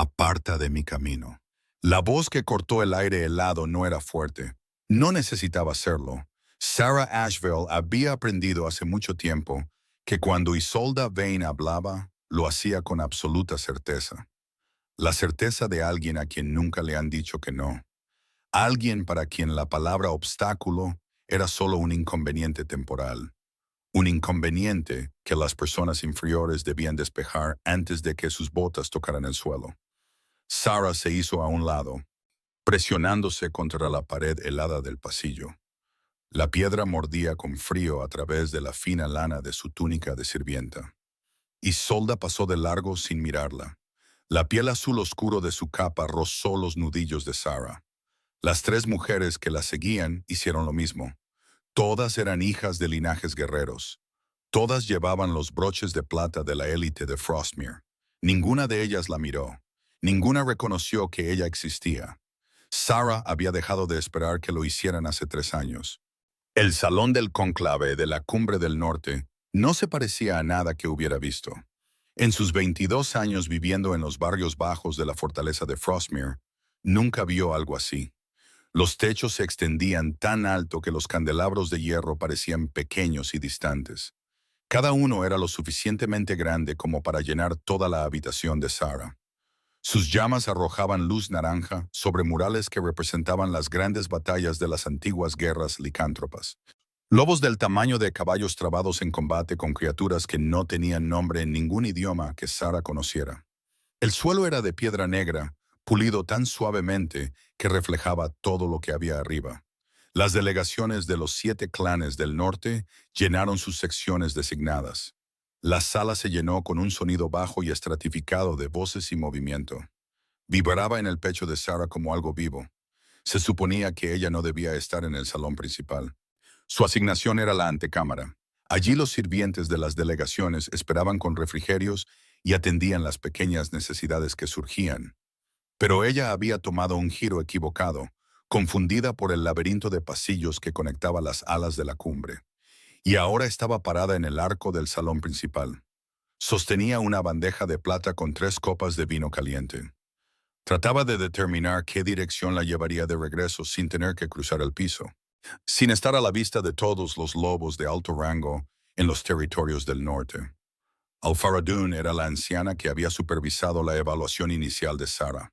Aparta de mi camino. La voz que cortó el aire helado no era fuerte. No necesitaba serlo. Sarah Asheville había aprendido hace mucho tiempo que cuando Isolda Vane hablaba, lo hacía con absoluta certeza. La certeza de alguien a quien nunca le han dicho que no. Alguien para quien la palabra obstáculo era solo un inconveniente temporal. Un inconveniente que las personas inferiores debían despejar antes de que sus botas tocaran el suelo. Sarah se hizo a un lado, presionándose contra la pared helada del pasillo. La piedra mordía con frío a través de la fina lana de su túnica de sirvienta. Isolda pasó de largo sin mirarla. La piel azul oscuro de su capa rozó los nudillos de Sarah. Las tres mujeres que la seguían hicieron lo mismo. Todas eran hijas de linajes guerreros. Todas llevaban los broches de plata de la élite de Frostmere. Ninguna de ellas la miró. Ninguna reconoció que ella existía. Sarah había dejado de esperar que lo hicieran hace 3 años. El salón del cónclave de la Cumbre del Norte no se parecía a nada que hubiera visto. En sus 22 años viviendo en los barrios bajos de la fortaleza de Frostmere, nunca vio algo así. Los techos se extendían tan alto que los candelabros de hierro parecían pequeños y distantes. Cada uno era lo suficientemente grande como para llenar toda la habitación de Sarah. Sus llamas arrojaban luz naranja sobre murales que representaban las grandes batallas de las antiguas guerras licántropas. Lobos del tamaño de caballos trabados en combate con criaturas que no tenían nombre en ningún idioma que Sarah conociera. El suelo era de piedra negra, pulido tan suavemente que reflejaba todo lo que había arriba. Las delegaciones de los 7 clanes del norte llenaron sus secciones designadas. La sala se llenó con un sonido bajo y estratificado de voces y movimiento. Vibraba en el pecho de Sarah como algo vivo. Se suponía que ella no debía estar en el salón principal. Su asignación era la antecámara. Allí los sirvientes de las delegaciones esperaban con refrigerios y atendían las pequeñas necesidades que surgían. Pero ella había tomado un giro equivocado, confundida por el laberinto de pasillos que conectaba las alas de la cumbre. Y ahora estaba parada en el arco del salón principal. Sostenía una bandeja de plata con 3 copas de vino caliente. Trataba de determinar qué dirección la llevaría de regreso sin tener que cruzar el piso, sin estar a la vista de todos los lobos de alto rango en los territorios del norte. Alfaradun era la anciana que había supervisado la evaluación inicial de Sarah.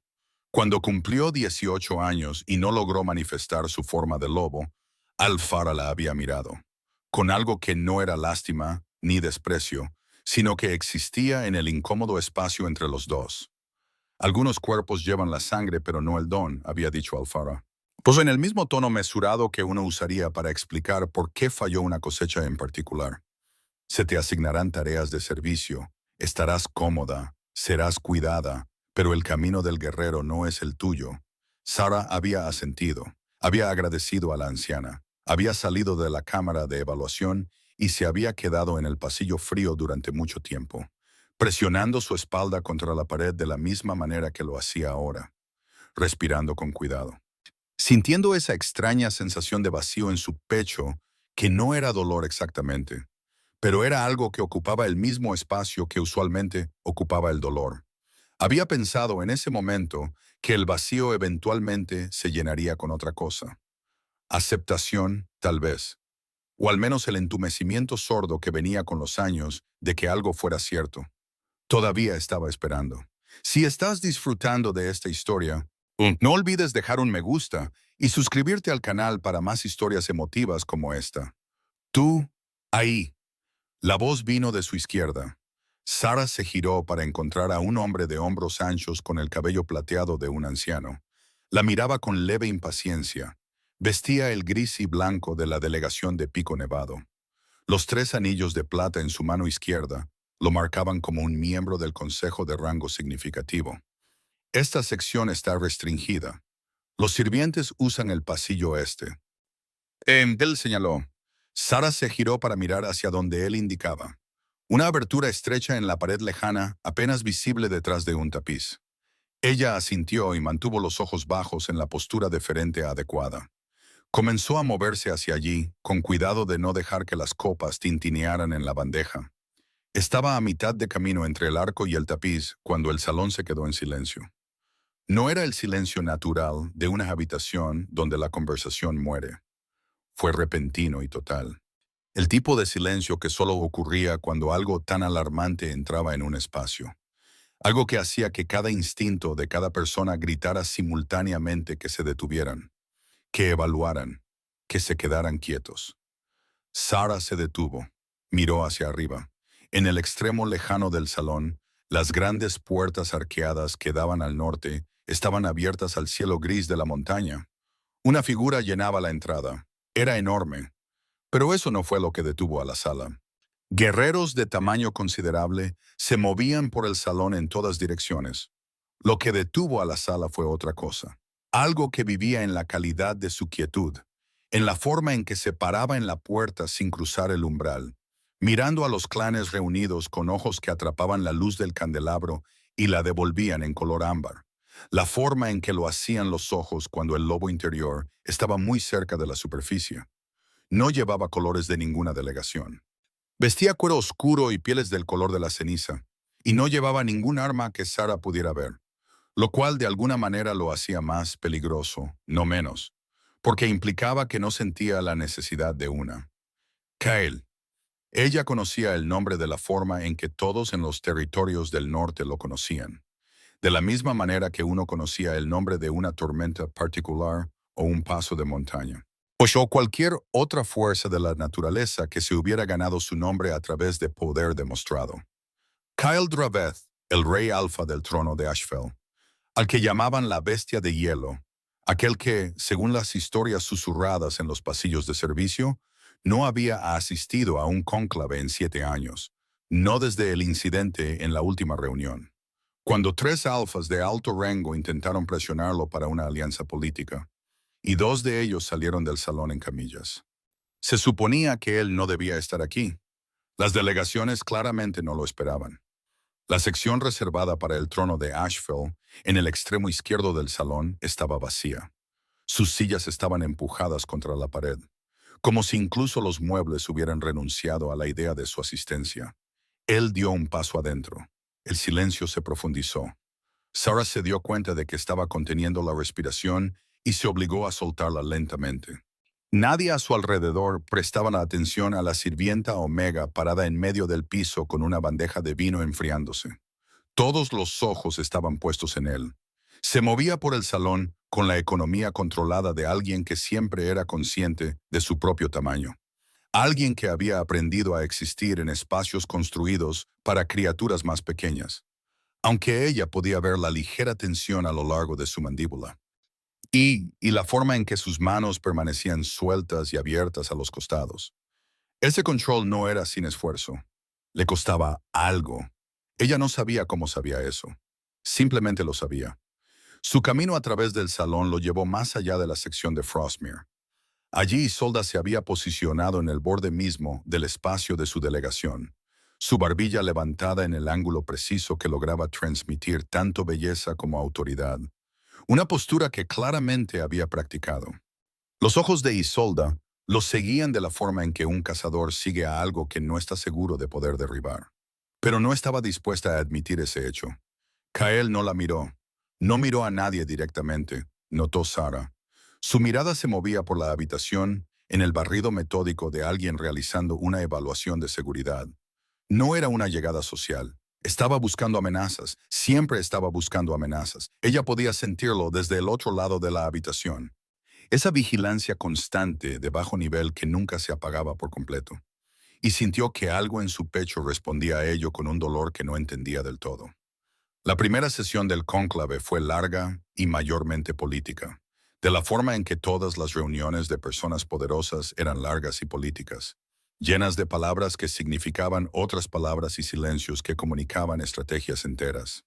Cuando cumplió 18 años y no logró manifestar su forma de lobo, Alfara la había mirado, con algo que no era lástima ni desprecio, sino que existía en el incómodo espacio entre los dos. Algunos cuerpos llevan la sangre pero no el don, había dicho Alfara. Pues en el mismo tono mesurado que uno usaría para explicar por qué falló una cosecha en particular. Se te asignarán tareas de servicio, estarás cómoda, serás cuidada, pero el camino del guerrero no es el tuyo. Sarah había asentido, había agradecido a la anciana, había salido de la cámara de evaluación y se había quedado en el pasillo frío durante mucho tiempo, presionando su espalda contra la pared de la misma manera que lo hacía ahora, respirando con cuidado. Sintiendo esa extraña sensación de vacío en su pecho, que no era dolor exactamente, pero era algo que ocupaba el mismo espacio que usualmente ocupaba el dolor. Había pensado en ese momento que el vacío eventualmente se llenaría con otra cosa. Aceptación, tal vez. O al menos el entumecimiento sordo que venía con los años de que algo fuera cierto. Todavía estaba esperando. Si estás disfrutando de esta historia, no olvides dejar un me gusta y suscribirte al canal para más historias emotivas como esta. Tú, ahí. La voz vino de su izquierda. Sarah se giró para encontrar a un hombre de hombros anchos con el cabello plateado de un anciano. La miraba con leve impaciencia. Vestía el gris y blanco de la delegación de Pico Nevado. Los 3 anillos de plata en su mano izquierda lo marcaban como un miembro del consejo de rango significativo. Esta sección está restringida. Los sirvientes usan el pasillo este. Él señaló. Sarah se giró para mirar hacia donde él indicaba. Una abertura estrecha en la pared lejana, apenas visible detrás de un tapiz. Ella asintió y mantuvo los ojos bajos en la postura deferente adecuada. Comenzó a moverse hacia allí, con cuidado de no dejar que las copas tintinearan en la bandeja. Estaba a mitad de camino entre el arco y el tapiz cuando el salón se quedó en silencio. No era el silencio natural de una habitación donde la conversación muere. Fue repentino y total. El tipo de silencio que solo ocurría cuando algo tan alarmante entraba en un espacio. Algo que hacía que cada instinto de cada persona gritara simultáneamente que se detuvieran, que evaluaran, que se quedaran quietos. Sarah se detuvo, miró hacia arriba. En el extremo lejano del salón, las grandes puertas arqueadas que daban al norte estaban abiertas al cielo gris de la montaña. Una figura llenaba la entrada. Era enorme, pero eso no fue lo que detuvo a la sala. Guerreros de tamaño considerable se movían por el salón en todas direcciones. Lo que detuvo a la sala fue otra cosa. Algo que vivía en la calidad de su quietud, en la forma en que se paraba en la puerta sin cruzar el umbral, mirando a los clanes reunidos con ojos que atrapaban la luz del candelabro y la devolvían en color ámbar. La forma en que lo hacían los ojos cuando el lobo interior estaba muy cerca de la superficie. No llevaba colores de ninguna delegación. Vestía cuero oscuro y pieles del color de la ceniza, y no llevaba ningún arma que Sarah pudiera ver, lo cual de alguna manera lo hacía más peligroso, no menos, porque implicaba que no sentía la necesidad de una. Kael. Ella conocía el nombre de la forma en que todos en los territorios del norte lo conocían, de la misma manera que uno conocía el nombre de una tormenta particular o un paso de montaña, o cualquier otra fuerza de la naturaleza que se hubiera ganado su nombre a través de poder demostrado. Kyle Draveth, el rey alfa del trono de Ashfell, al que llamaban la bestia de hielo, aquel que, según las historias susurradas en los pasillos de servicio, no había asistido a un cónclave en 7 años, no desde el incidente en la última reunión, cuando 3 alfas de alto rango intentaron presionarlo para una alianza política, y 2 de ellos salieron del salón en camillas. Se suponía que él no debía estar aquí. Las delegaciones claramente no lo esperaban. La sección reservada para el trono de Ashfell, en el extremo izquierdo del salón, estaba vacía. Sus sillas estaban empujadas contra la pared, como si incluso los muebles hubieran renunciado a la idea de su asistencia. Él dio un paso adentro. El silencio se profundizó. Sarah se dio cuenta de que estaba conteniendo la respiración y se obligó a soltarla lentamente. Nadie a su alrededor prestaba la atención a la sirvienta Omega parada en medio del piso con una bandeja de vino enfriándose. Todos los ojos estaban puestos en él. Se movía por el salón con la economía controlada de alguien que siempre era consciente de su propio tamaño. Alguien que había aprendido a existir en espacios construidos para criaturas más pequeñas, aunque ella podía ver la ligera tensión a lo largo de su mandíbula. Y la forma en que sus manos permanecían sueltas y abiertas a los costados. Ese control no era sin esfuerzo. Le costaba algo. Ella no sabía cómo sabía eso. Simplemente lo sabía. Su camino a través del salón lo llevó más allá de la sección de Frostmere. Allí Isolda se había posicionado en el borde mismo del espacio de su delegación, su barbilla levantada en el ángulo preciso que lograba transmitir tanto belleza como autoridad. Una postura que claramente había practicado. Los ojos de Isolda lo seguían de la forma en que un cazador sigue a algo que no está seguro de poder derribar. Pero no estaba dispuesta a admitir ese hecho. Kael no la miró. No miró a nadie directamente, notó Sarah. Su mirada se movía por la habitación en el barrido metódico de alguien realizando una evaluación de seguridad. No era una llegada social. Estaba buscando amenazas, siempre estaba buscando amenazas. Ella podía sentirlo desde el otro lado de la habitación. Esa vigilancia constante de bajo nivel que nunca se apagaba por completo. Y sintió que algo en su pecho respondía a ello con un dolor que no entendía del todo. La primera sesión del cónclave fue larga y mayormente política, de la forma en que todas las reuniones de personas poderosas eran largas y políticas, llenas de palabras que significaban otras palabras y silencios que comunicaban estrategias enteras.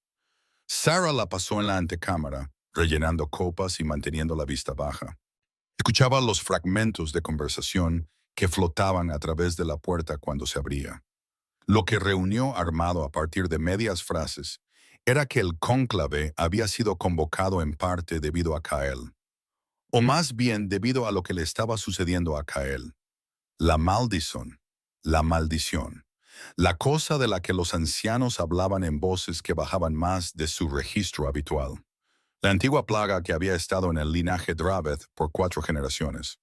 Sarah la pasó en la antecámara, rellenando copas y manteniendo la vista baja. Escuchaba los fragmentos de conversación que flotaban a través de la puerta cuando se abría. Lo que reunió armado a partir de medias frases era que el cónclave había sido convocado en parte debido a Kael, o más bien debido a lo que le estaba sucediendo a Kael. La maldición, la cosa de la que los ancianos hablaban en voces que bajaban más de su registro habitual. la antigua plaga que había estado en el linaje Draveth por 4 generaciones.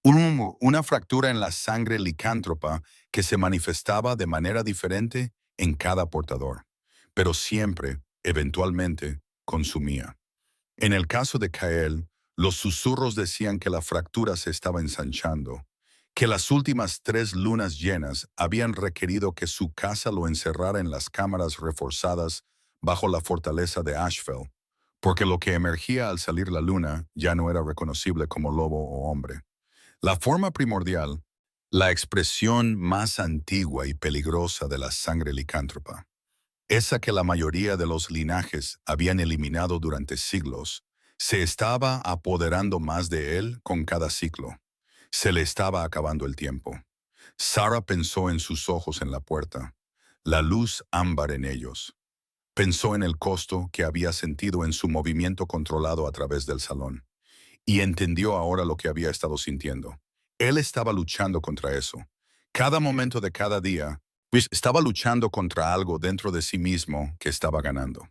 Una fractura en la sangre licántropa que se manifestaba de manera diferente en cada portador, pero siempre, eventualmente, consumía. En el caso de Kael, los susurros decían que la fractura se estaba ensanchando, que las últimas 3 lunas llenas habían requerido que su casa lo encerrara en las cámaras reforzadas bajo la fortaleza de Ashfell, porque lo que emergía al salir la luna ya no era reconocible como lobo o hombre. La forma primordial, la expresión más antigua y peligrosa de la sangre licántropa, esa que la mayoría de los linajes habían eliminado durante siglos, se estaba apoderando más de él con cada ciclo. Se le estaba acabando el tiempo. Sarah pensó en sus ojos en la puerta, la luz ámbar en ellos. Pensó en el costo que había sentido en su movimiento controlado a través del salón. Y entendió ahora lo que había estado sintiendo. Él estaba luchando contra eso. Cada momento de cada día, pues estaba luchando contra algo dentro de sí mismo que estaba ganando.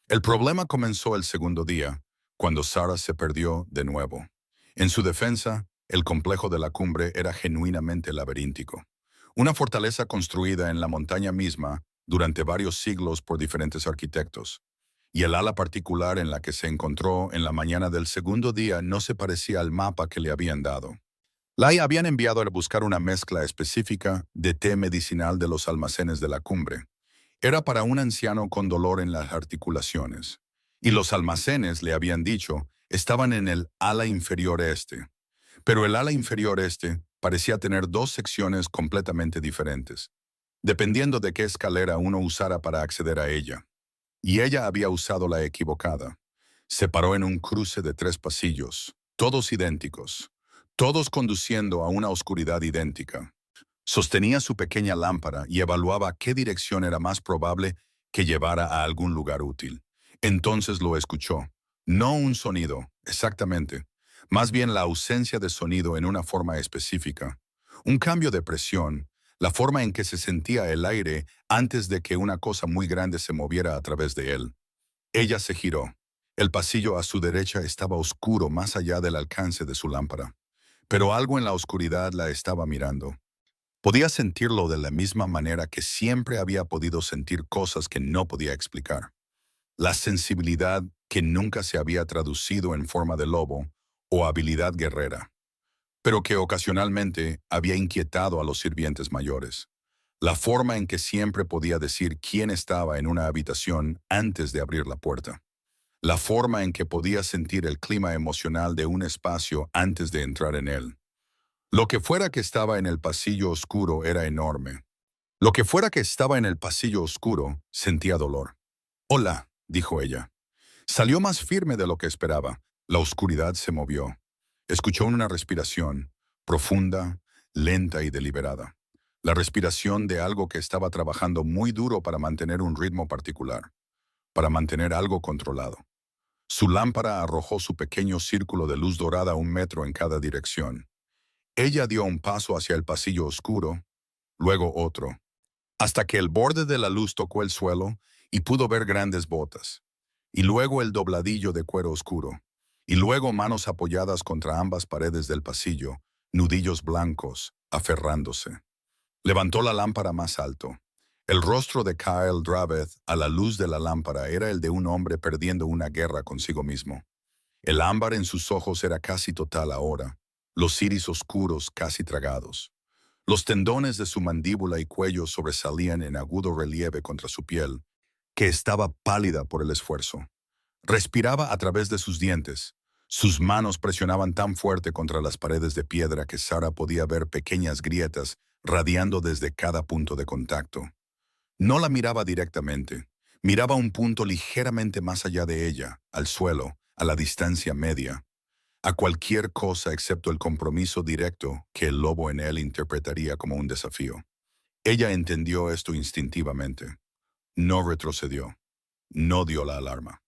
El problema comenzó el segundo día, cuando Sarah se perdió de nuevo. En su defensa, el complejo de la cumbre era genuinamente laberíntico. Una fortaleza construida en la montaña misma durante varios siglos por diferentes arquitectos. Y el ala particular en la que se encontró en la mañana del segundo día no se parecía al mapa que le habían dado. La habían enviado a buscar una mezcla específica de té medicinal de los almacenes de la cumbre. Era para un anciano con dolor en las articulaciones. Y los almacenes, le habían dicho, estaban en el ala inferior este. Pero el ala inferior este parecía tener 2 secciones completamente diferentes, dependiendo de qué escalera uno usara para acceder a ella. Y ella había usado la equivocada. Se paró en un cruce de 3 pasillos, todos idénticos, todos conduciendo a una oscuridad idéntica. Sostenía su pequeña lámpara y evaluaba qué dirección era más probable que llevara a algún lugar útil. Entonces lo escuchó. No un sonido, exactamente. Más bien la ausencia de sonido en una forma específica. Un cambio de presión, la forma en que se sentía el aire antes de que una cosa muy grande se moviera a través de él. Ella se giró. El pasillo a su derecha estaba oscuro más allá del alcance de su lámpara. Pero algo en la oscuridad la estaba mirando. Podía sentirlo de la misma manera que siempre había podido sentir cosas que no podía explicar. La sensibilidad que nunca se había traducido en forma de lobo o habilidad guerrera, pero que ocasionalmente había inquietado a los sirvientes mayores. La forma en que siempre podía decir quién estaba en una habitación antes de abrir la puerta. La forma en que podía sentir el clima emocional de un espacio antes de entrar en él. Lo que fuera que estaba en el pasillo oscuro era enorme. Lo que fuera que estaba en el pasillo oscuro sentía dolor. «Hola», dijo ella. Salió más firme de lo que esperaba. La oscuridad se movió. Escuchó una respiración, profunda, lenta y deliberada. La respiración de algo que estaba trabajando muy duro para mantener un ritmo particular, para mantener algo controlado. Su lámpara arrojó su pequeño círculo de luz dorada 1 metro en cada dirección. Ella dio un paso hacia el pasillo oscuro, luego otro, hasta que el borde de la luz tocó el suelo y pudo ver grandes botas, y luego el dobladillo de cuero oscuro, y luego manos apoyadas contra ambas paredes del pasillo, nudillos blancos, aferrándose. Levantó la lámpara más alto. El rostro de Kyle Draveth a la luz de la lámpara era el de un hombre perdiendo una guerra consigo mismo. El ámbar en sus ojos era casi total ahora, los iris oscuros casi tragados. Los tendones de su mandíbula y cuello sobresalían en agudo relieve contra su piel, que estaba pálida por el esfuerzo. Respiraba a través de sus dientes. Sus manos presionaban tan fuerte contra las paredes de piedra que Sarah podía ver pequeñas grietas radiando desde cada punto de contacto. No la miraba directamente. Miraba un punto ligeramente más allá de ella, al suelo, a la distancia media, a cualquier cosa excepto el compromiso directo que el lobo en él interpretaría como un desafío. Ella entendió esto instintivamente. No retrocedió. No dio la alarma.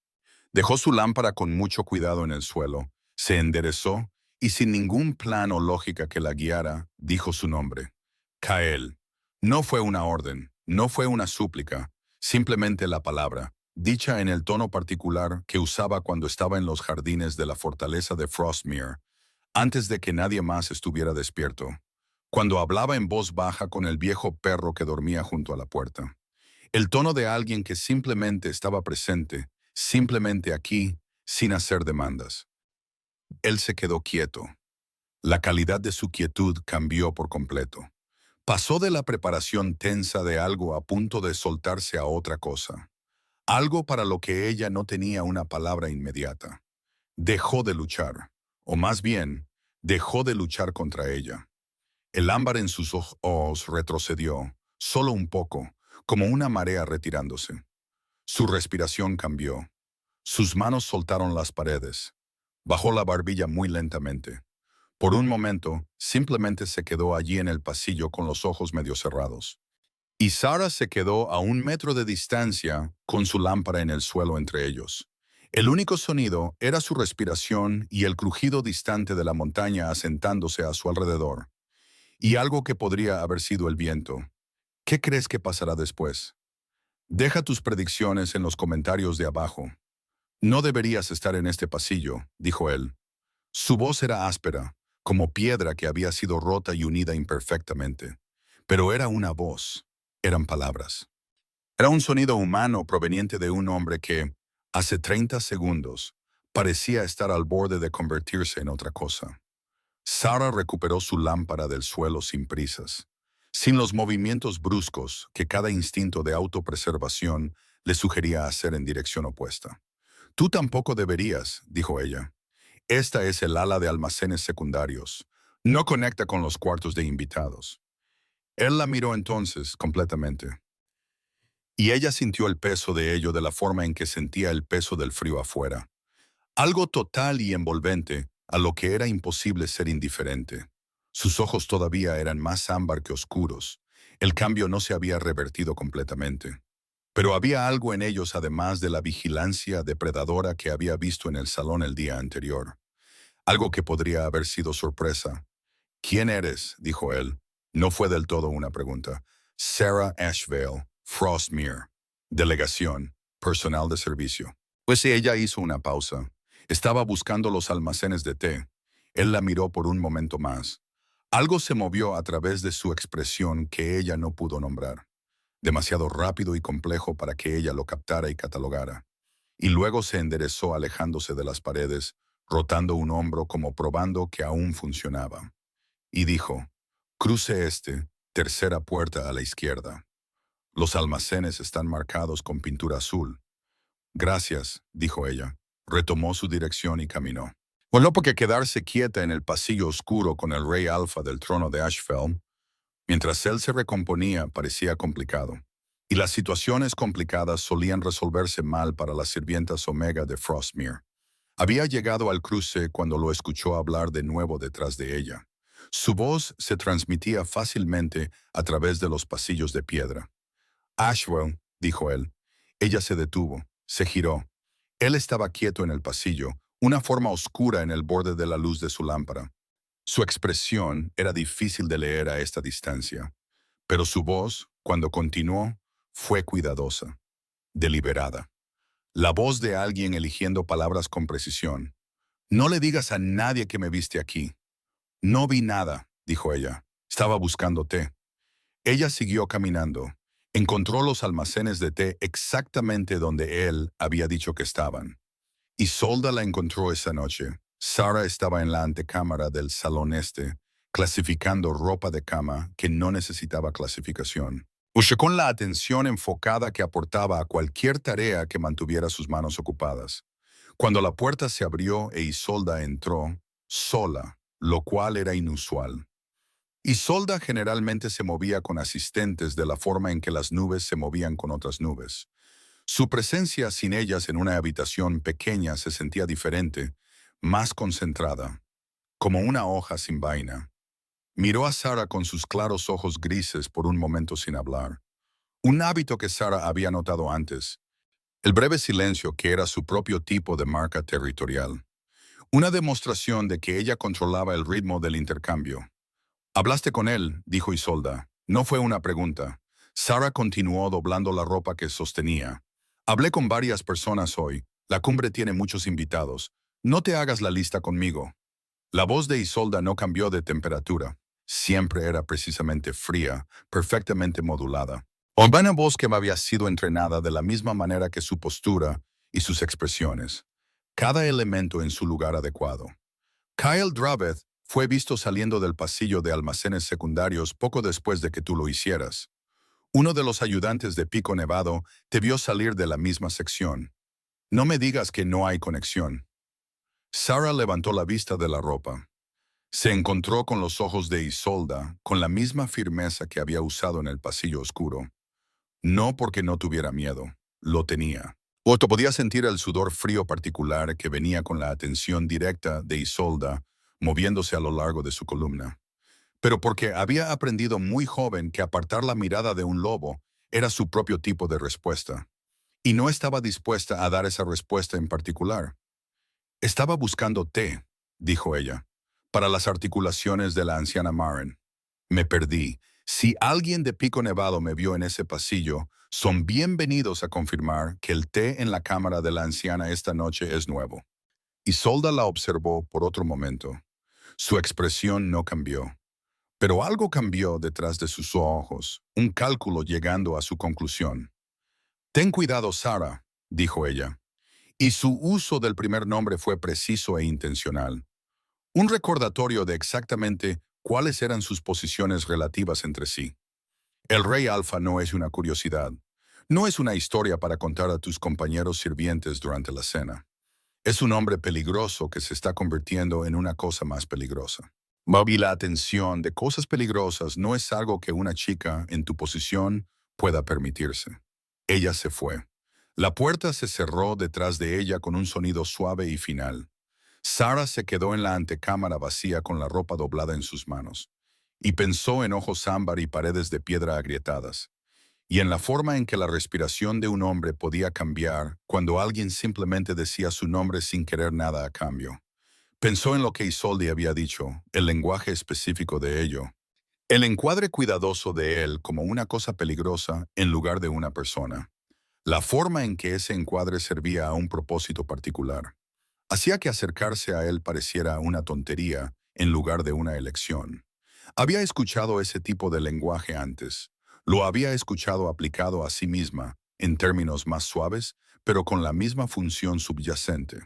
Dejó su lámpara con mucho cuidado en el suelo, se enderezó y sin ningún plan o lógica que la guiara, dijo su nombre. Kael. No fue una orden, no fue una súplica, simplemente la palabra, dicha en el tono particular que usaba cuando estaba en los jardines de la fortaleza de Frostmere, antes de que nadie más estuviera despierto, cuando hablaba en voz baja con el viejo perro que dormía junto a la puerta. El tono de alguien que simplemente estaba presente, simplemente aquí, sin hacer demandas. Él se quedó quieto. La calidad de su quietud cambió por completo. Pasó de la preparación tensa de algo a punto de soltarse a otra cosa. Algo para lo que ella no tenía una palabra inmediata. Dejó de luchar, o más bien, dejó de luchar contra ella. El ámbar en sus ojos retrocedió, solo un poco, como una marea retirándose. Su respiración cambió. Sus manos soltaron las paredes. Bajó la barbilla muy lentamente. Por un momento, simplemente se quedó allí en el pasillo con los ojos medio cerrados. Y Sarah se quedó a 1 metro de distancia con su lámpara en el suelo entre ellos. El único sonido era su respiración y el crujido distante de la montaña asentándose a su alrededor. Y algo que podría haber sido el viento. ¿Qué crees que pasará después? Deja tus predicciones en los comentarios de abajo. No deberías estar en este pasillo, dijo él. Su voz era áspera, como piedra que había sido rota y unida imperfectamente. Pero era una voz, eran palabras. Era un sonido humano proveniente de un hombre que, hace 30 segundos, parecía estar al borde de convertirse en otra cosa. Sarah recuperó su lámpara del suelo sin prisas, sin los movimientos bruscos que cada instinto de autopreservación le sugería hacer en dirección opuesta. Tú tampoco deberías, dijo ella. Esta es el ala de almacenes secundarios. No conecta con los cuartos de invitados. Él la miró entonces completamente. Y ella sintió el peso de ello de la forma en que sentía el peso del frío afuera. Algo total y envolvente, a lo que era imposible ser indiferente. Sus ojos todavía eran más ámbar que oscuros. El cambio no se había revertido completamente. Pero había algo en ellos además de la vigilancia depredadora que había visto en el salón el día anterior. Algo que podría haber sido sorpresa. ¿Quién eres?, dijo él. No fue del todo una pregunta. Sarah Ashvale, Frostmere. Delegación, personal de servicio. Pues ella hizo una pausa. Estaba buscando los almacenes de té. Él la miró por un momento más. Algo se movió a través de su expresión que ella no pudo nombrar. Demasiado rápido y complejo para que ella lo captara y catalogara. Y luego se enderezó alejándose de las paredes, rotando un hombro como probando que aún funcionaba. Y dijo, cruce este, tercera puerta a la izquierda. Los almacenes están marcados con pintura azul. Gracias, dijo ella. Retomó su dirección y caminó. Volvió porque quedarse quieta en el pasillo oscuro con el rey alfa del trono de Ashfeld, mientras él se recomponía, parecía complicado. Y las situaciones complicadas solían resolverse mal para las sirvientas Omega de Frostmere. Había llegado al cruce cuando lo escuchó hablar de nuevo detrás de ella. Su voz se transmitía fácilmente a través de los pasillos de piedra. Ashwell, dijo él. Ella se detuvo, se giró. Él estaba quieto en el pasillo, una forma oscura en el borde de la luz de su lámpara. Su expresión era difícil de leer a esta distancia, pero su voz, cuando continuó, fue cuidadosa, deliberada. La voz de alguien eligiendo palabras con precisión. No le digas a nadie que me viste aquí. No vi nada, dijo ella. Estaba buscando té. Ella siguió caminando. Encontró los almacenes de té exactamente donde él había dicho que estaban. Isolda la encontró esa noche. Sarah estaba en la antecámara del salón este, clasificando ropa de cama que no necesitaba clasificación. Usó con la atención enfocada que aportaba a cualquier tarea que mantuviera sus manos ocupadas. Cuando la puerta se abrió e Isolda entró, sola, lo cual era inusual. Isolda generalmente se movía con asistentes de la forma en que las nubes se movían con otras nubes. Su presencia sin ellas en una habitación pequeña se sentía diferente, más concentrada, como una hoja sin vaina. Miró a Sarah con sus claros ojos grises por un momento sin hablar. Un hábito que Sarah había notado antes. El breve silencio que era su propio tipo de marca territorial. Una demostración de que ella controlaba el ritmo del intercambio. «Hablaste con él», dijo Isolda. No fue una pregunta. Sarah continuó doblando la ropa que sostenía. Hablé con varias personas hoy. La cumbre tiene muchos invitados. No te hagas la lista conmigo. La voz de Isolda no cambió de temperatura. Siempre era precisamente fría, perfectamente modulada. Una voz que me había sido entrenada de la misma manera que su postura y sus expresiones. Cada elemento en su lugar adecuado. Kyle Draveth fue visto saliendo del pasillo de almacenes secundarios poco después de que tú lo hicieras. Uno de los ayudantes de Pico Nevado te vio salir de la misma sección. No me digas que no hay conexión. Sarah levantó la vista de la ropa. Se encontró con los ojos de Isolda con la misma firmeza que había usado en el pasillo oscuro. No porque no tuviera miedo, lo tenía. Otto podía sentir el sudor frío particular que venía con la atención directa de Isolda moviéndose a lo largo de su columna. Pero porque había aprendido muy joven que apartar la mirada de un lobo era su propio tipo de respuesta. Y no estaba dispuesta a dar esa respuesta en particular. Estaba buscando té, dijo ella, para las articulaciones de la anciana Maren. Me perdí. Si alguien de Pico Nevado me vio en ese pasillo, son bienvenidos a confirmar que el té en la cámara de la anciana esta noche es nuevo. Isolda la observó por otro momento. Su expresión no cambió. Pero algo cambió detrás de sus ojos, un cálculo llegando a su conclusión. Ten cuidado, Sarah, dijo ella. Y su uso del primer nombre fue preciso e intencional. Un recordatorio de exactamente cuáles eran sus posiciones relativas entre sí. El rey alfa no es una curiosidad. No es una historia para contar a tus compañeros sirvientes durante la cena. Es un hombre peligroso que se está convirtiendo en una cosa más peligrosa. Y la atención de cosas peligrosas no es algo que una chica en tu posición pueda permitirse. Ella se fue. La puerta se cerró detrás de ella con un sonido suave y final. Sarah se quedó en la antecámara vacía con la ropa doblada en sus manos, y pensó en ojos ámbar y paredes de piedra agrietadas, y en la forma en que la respiración de un hombre podía cambiar cuando alguien simplemente decía su nombre sin querer nada a cambio. Pensó en lo que Isolde había dicho, el lenguaje específico de ello, el encuadre cuidadoso de él como una cosa peligrosa en lugar de una persona. La forma en que ese encuadre servía a un propósito particular hacía que acercarse a él pareciera una tontería en lugar de una elección. Había escuchado ese tipo de lenguaje antes. Lo había escuchado aplicado a sí misma, en términos más suaves, pero con la misma función subyacente.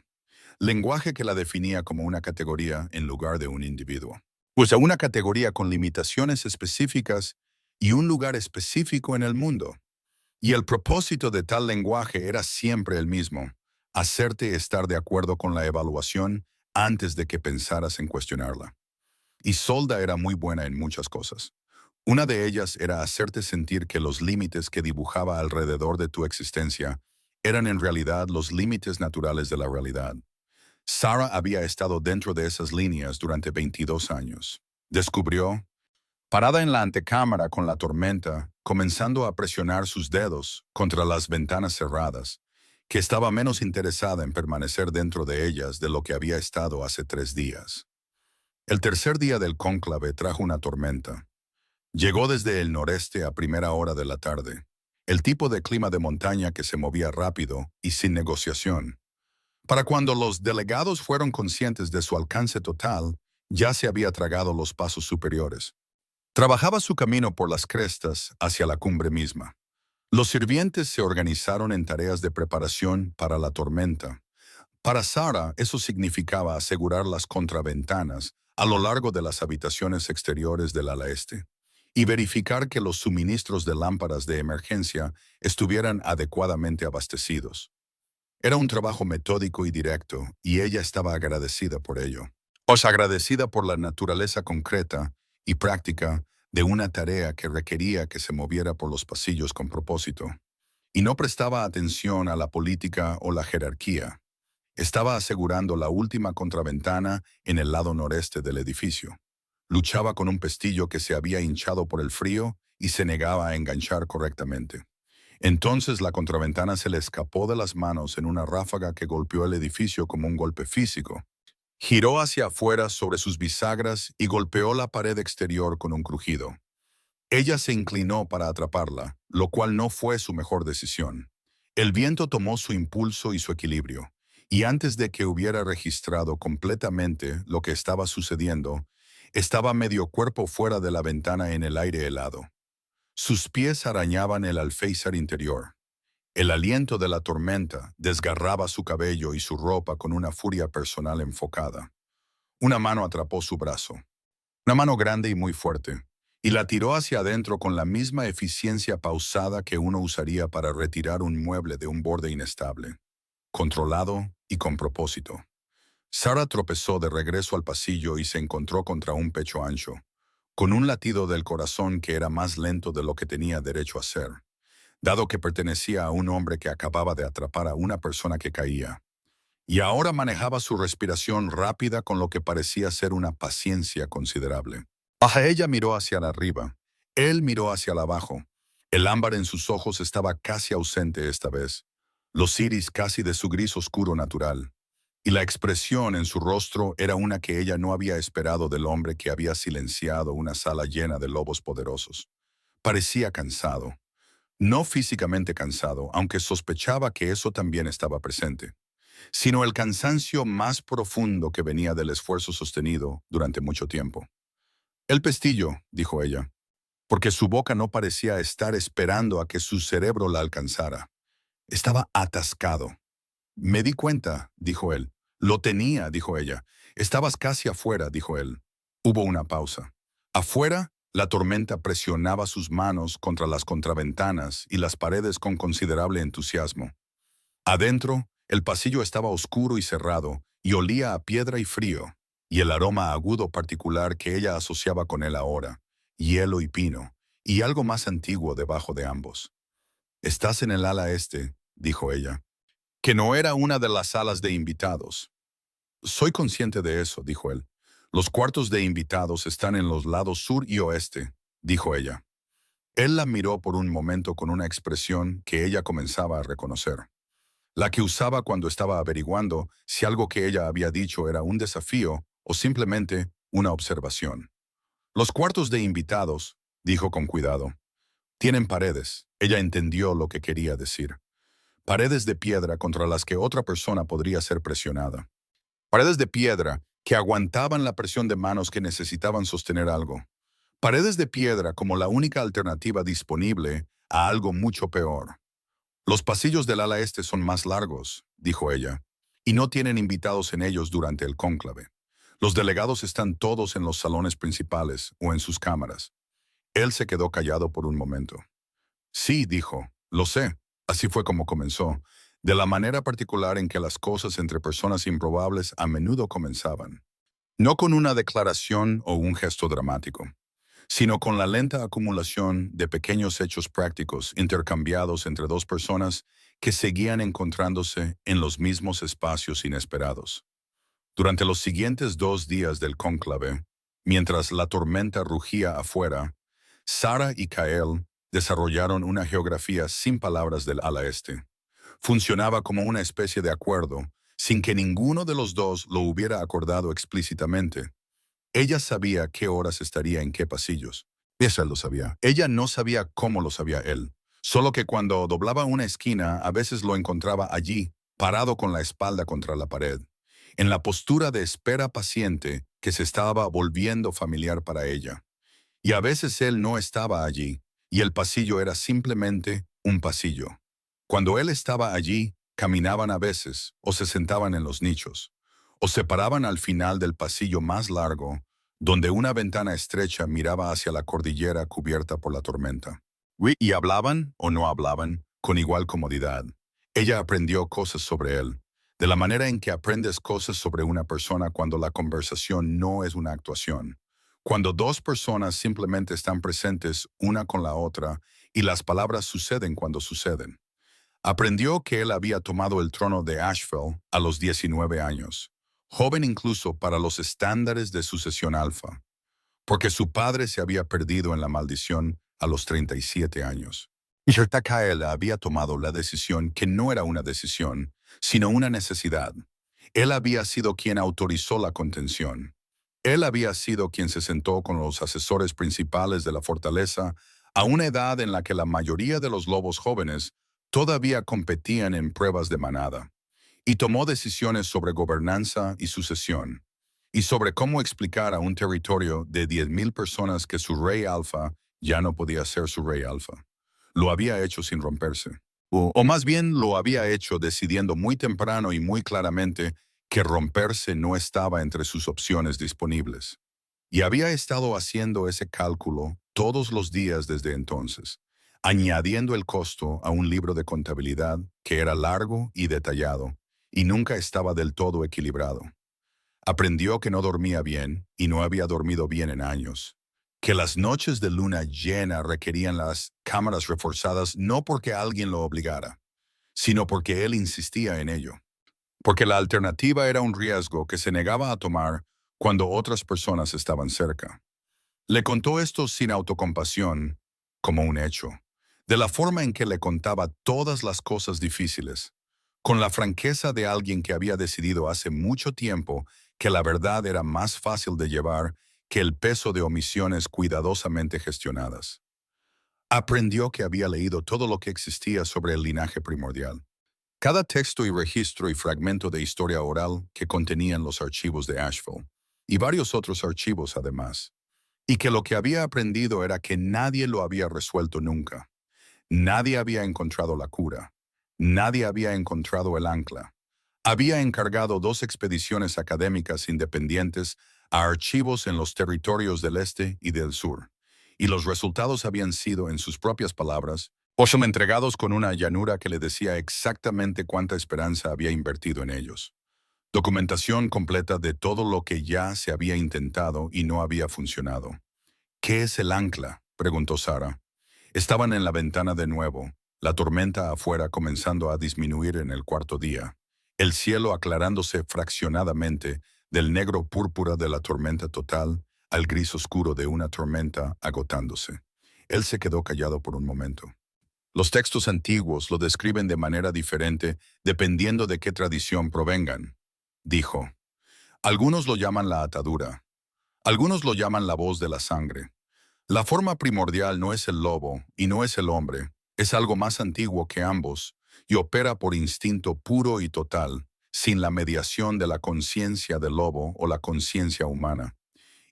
Lenguaje que la definía como una categoría en lugar de un individuo. Pues a una categoría con limitaciones específicas y un lugar específico en el mundo. Y el propósito de tal lenguaje era siempre el mismo: hacerte estar de acuerdo con la evaluación antes de que pensaras en cuestionarla. Isolda era muy buena en muchas cosas. Una de ellas era hacerte sentir que los límites que dibujaba alrededor de tu existencia eran en realidad los límites naturales de la realidad. Sarah había estado dentro de esas líneas durante 22 años. Descubrió, parada en la antecámara con la tormenta, comenzando a presionar sus dedos contra las ventanas cerradas, que estaba menos interesada en permanecer dentro de ellas de lo que había estado hace 3 días. El tercer día del cónclave trajo una tormenta. Llegó desde el noreste a primera hora de la tarde, el tipo de clima de montaña que se movía rápido y sin negociación. Para cuando los delegados fueron conscientes de su alcance total, ya se había tragado los pasos superiores. Trabajaba su camino por las crestas hacia la cumbre misma. Los sirvientes se organizaron en tareas de preparación para la tormenta. Para Sarah, eso significaba asegurar las contraventanas a lo largo de las habitaciones exteriores del ala este y verificar que los suministros de lámparas de emergencia estuvieran adecuadamente abastecidos. Era un trabajo metódico y directo, y ella estaba agradecida por ello. Agradecida por la naturaleza concreta y práctica de una tarea que requería que se moviera por los pasillos con propósito. Y no prestaba atención a la política o la jerarquía. Estaba asegurando la última contraventana en el lado noreste del edificio. Luchaba con un pestillo que se había hinchado por el frío y se negaba a enganchar correctamente. Entonces la contraventana se le escapó de las manos en una ráfaga que golpeó el edificio como un golpe físico. Giró hacia afuera sobre sus bisagras y golpeó la pared exterior con un crujido. Ella se inclinó para atraparla, lo cual no fue su mejor decisión. El viento tomó su impulso y su equilibrio, y antes de que hubiera registrado completamente lo que estaba sucediendo, estaba medio cuerpo fuera de la ventana en el aire helado. Sus pies arañaban el alféizar interior. El aliento de la tormenta desgarraba su cabello y su ropa con una furia personal enfocada. Una mano atrapó su brazo, una mano grande y muy fuerte, y la tiró hacia adentro con la misma eficiencia pausada que uno usaría para retirar un mueble de un borde inestable, controlado y con propósito. Sarah tropezó de regreso al pasillo y se encontró contra un pecho ancho, con un latido del corazón que era más lento de lo que tenía derecho a ser, dado que pertenecía a un hombre que acababa de atrapar a una persona que caía. Y ahora manejaba su respiración rápida con lo que parecía ser una paciencia considerable. Ella miró hacia arriba. Él miró hacia abajo. El ámbar en sus ojos estaba casi ausente esta vez, los iris casi de su gris oscuro natural. Y la expresión en su rostro era una que ella no había esperado del hombre que había silenciado una sala llena de lobos poderosos. Parecía cansado. No físicamente cansado, aunque sospechaba que eso también estaba presente, sino el cansancio más profundo que venía del esfuerzo sostenido durante mucho tiempo. El pestillo, dijo ella, porque su boca no parecía estar esperando a que su cerebro la alcanzara. Estaba atascado. Me di cuenta, dijo él. Lo tenía, dijo ella. Estabas casi afuera, dijo él. Hubo una pausa. Afuera, la tormenta presionaba sus manos contra las contraventanas y las paredes con considerable entusiasmo. Adentro, el pasillo estaba oscuro y cerrado, y olía a piedra y frío, y el aroma agudo particular que ella asociaba con él ahora, hielo y pino, y algo más antiguo debajo de ambos. «Estás en el ala este», dijo ella, que no era una de las salas de invitados. «Soy consciente de eso», dijo él. «Los cuartos de invitados están en los lados sur y oeste», dijo ella. Él la miró por un momento con una expresión que ella comenzaba a reconocer, la que usaba cuando estaba averiguando si algo que ella había dicho era un desafío o simplemente una observación. «Los cuartos de invitados», dijo con cuidado, «tienen paredes». Ella entendió lo que quería decir. Paredes de piedra contra las que otra persona podría ser presionada. Paredes de piedra que aguantaban la presión de manos que necesitaban sostener algo. Paredes de piedra como la única alternativa disponible a algo mucho peor. «Los pasillos del ala este son más largos», dijo ella, «y no tienen invitados en ellos durante el cónclave. Los delegados están todos en los salones principales o en sus cámaras». Él se quedó callado por un momento. «Sí», dijo, «lo sé». Así fue como comenzó, de la manera particular en que las cosas entre personas improbables a menudo comenzaban. No con una declaración o un gesto dramático, sino con la lenta acumulación de pequeños hechos prácticos intercambiados entre dos personas que seguían encontrándose en los mismos espacios inesperados. Durante los siguientes 2 días del cónclave, mientras la tormenta rugía afuera, Sarah y Kael desarrollaron una geografía sin palabras del ala este. Funcionaba como una especie de acuerdo, sin que ninguno de los dos lo hubiera acordado explícitamente. Ella sabía qué horas estaría en qué pasillos. Esa lo sabía. Ella no sabía cómo lo sabía él. Solo que cuando doblaba una esquina, a veces lo encontraba allí, parado con la espalda contra la pared, en la postura de espera paciente que se estaba volviendo familiar para ella. Y a veces él no estaba allí, y el pasillo era simplemente un pasillo. Cuando él estaba allí, caminaban a veces, o se sentaban en los nichos, o se paraban al final del pasillo más largo, donde una ventana estrecha miraba hacia la cordillera cubierta por la tormenta. Y hablaban o no hablaban, con igual comodidad. Ella aprendió cosas sobre él, de la manera en que aprendes cosas sobre una persona cuando la conversación no es una actuación, cuando dos personas simplemente están presentes una con la otra y las palabras suceden cuando suceden. Aprendió que él había tomado el trono de Asheville a los 19 años, joven incluso para los estándares de sucesión alfa, porque su padre se había perdido en la maldición a los 37 años. Y Kael había tomado la decisión que no era una decisión, sino una necesidad. Él había sido quien autorizó la contención. Él había sido quien se sentó con los asesores principales de la fortaleza a una edad en la que la mayoría de los lobos jóvenes todavía competían en pruebas de manada, y tomó decisiones sobre gobernanza y sucesión, y sobre cómo explicar a un territorio de 10,000 personas que su rey alfa ya no podía ser su rey alfa. Lo había hecho sin romperse. O más bien lo había hecho decidiendo muy temprano y muy claramente que romperse no estaba entre sus opciones disponibles. Y había estado haciendo ese cálculo todos los días desde entonces, añadiendo el costo a un libro de contabilidad que era largo y detallado, y nunca estaba del todo equilibrado. Aprendió que no dormía bien y no había dormido bien en años, que las noches de luna llena requerían las cámaras reforzadas no porque alguien lo obligara, sino porque él insistía en ello, porque la alternativa era un riesgo que se negaba a tomar cuando otras personas estaban cerca. Le contó esto sin autocompasión, como un hecho, de la forma en que le contaba todas las cosas difíciles, con la franqueza de alguien que había decidido hace mucho tiempo que la verdad era más fácil de llevar que el peso de omisiones cuidadosamente gestionadas. Aprendió que había leído todo lo que existía sobre el linaje primordial, cada texto y registro y fragmento de historia oral que contenían los archivos de Asheville, y varios otros archivos además, y que lo que había aprendido era que nadie lo había resuelto nunca. Nadie había encontrado la cura. Nadie había encontrado el ancla. Había encargado 2 expediciones académicas independientes a archivos en los territorios del este y del sur, y los resultados habían sido, en sus propias palabras, entregados con una llanura que le decía exactamente cuánta esperanza había invertido en ellos. Documentación completa de todo lo que ya se había intentado y no había funcionado. ¿Qué es el ancla?, preguntó Sarah. Estaban en la ventana de nuevo, la tormenta afuera comenzando a disminuir en el cuarto día, el cielo aclarándose fraccionadamente del negro púrpura de la tormenta total al gris oscuro de una tormenta agotándose. Él se quedó callado por un momento. Los textos antiguos lo describen de manera diferente dependiendo de qué tradición provengan, dijo. Algunos lo llaman la atadura. Algunos lo llaman la voz de la sangre. La forma primordial no es el lobo y no es el hombre, es algo más antiguo que ambos y opera por instinto puro y total, sin la mediación de la conciencia del lobo o la conciencia humana.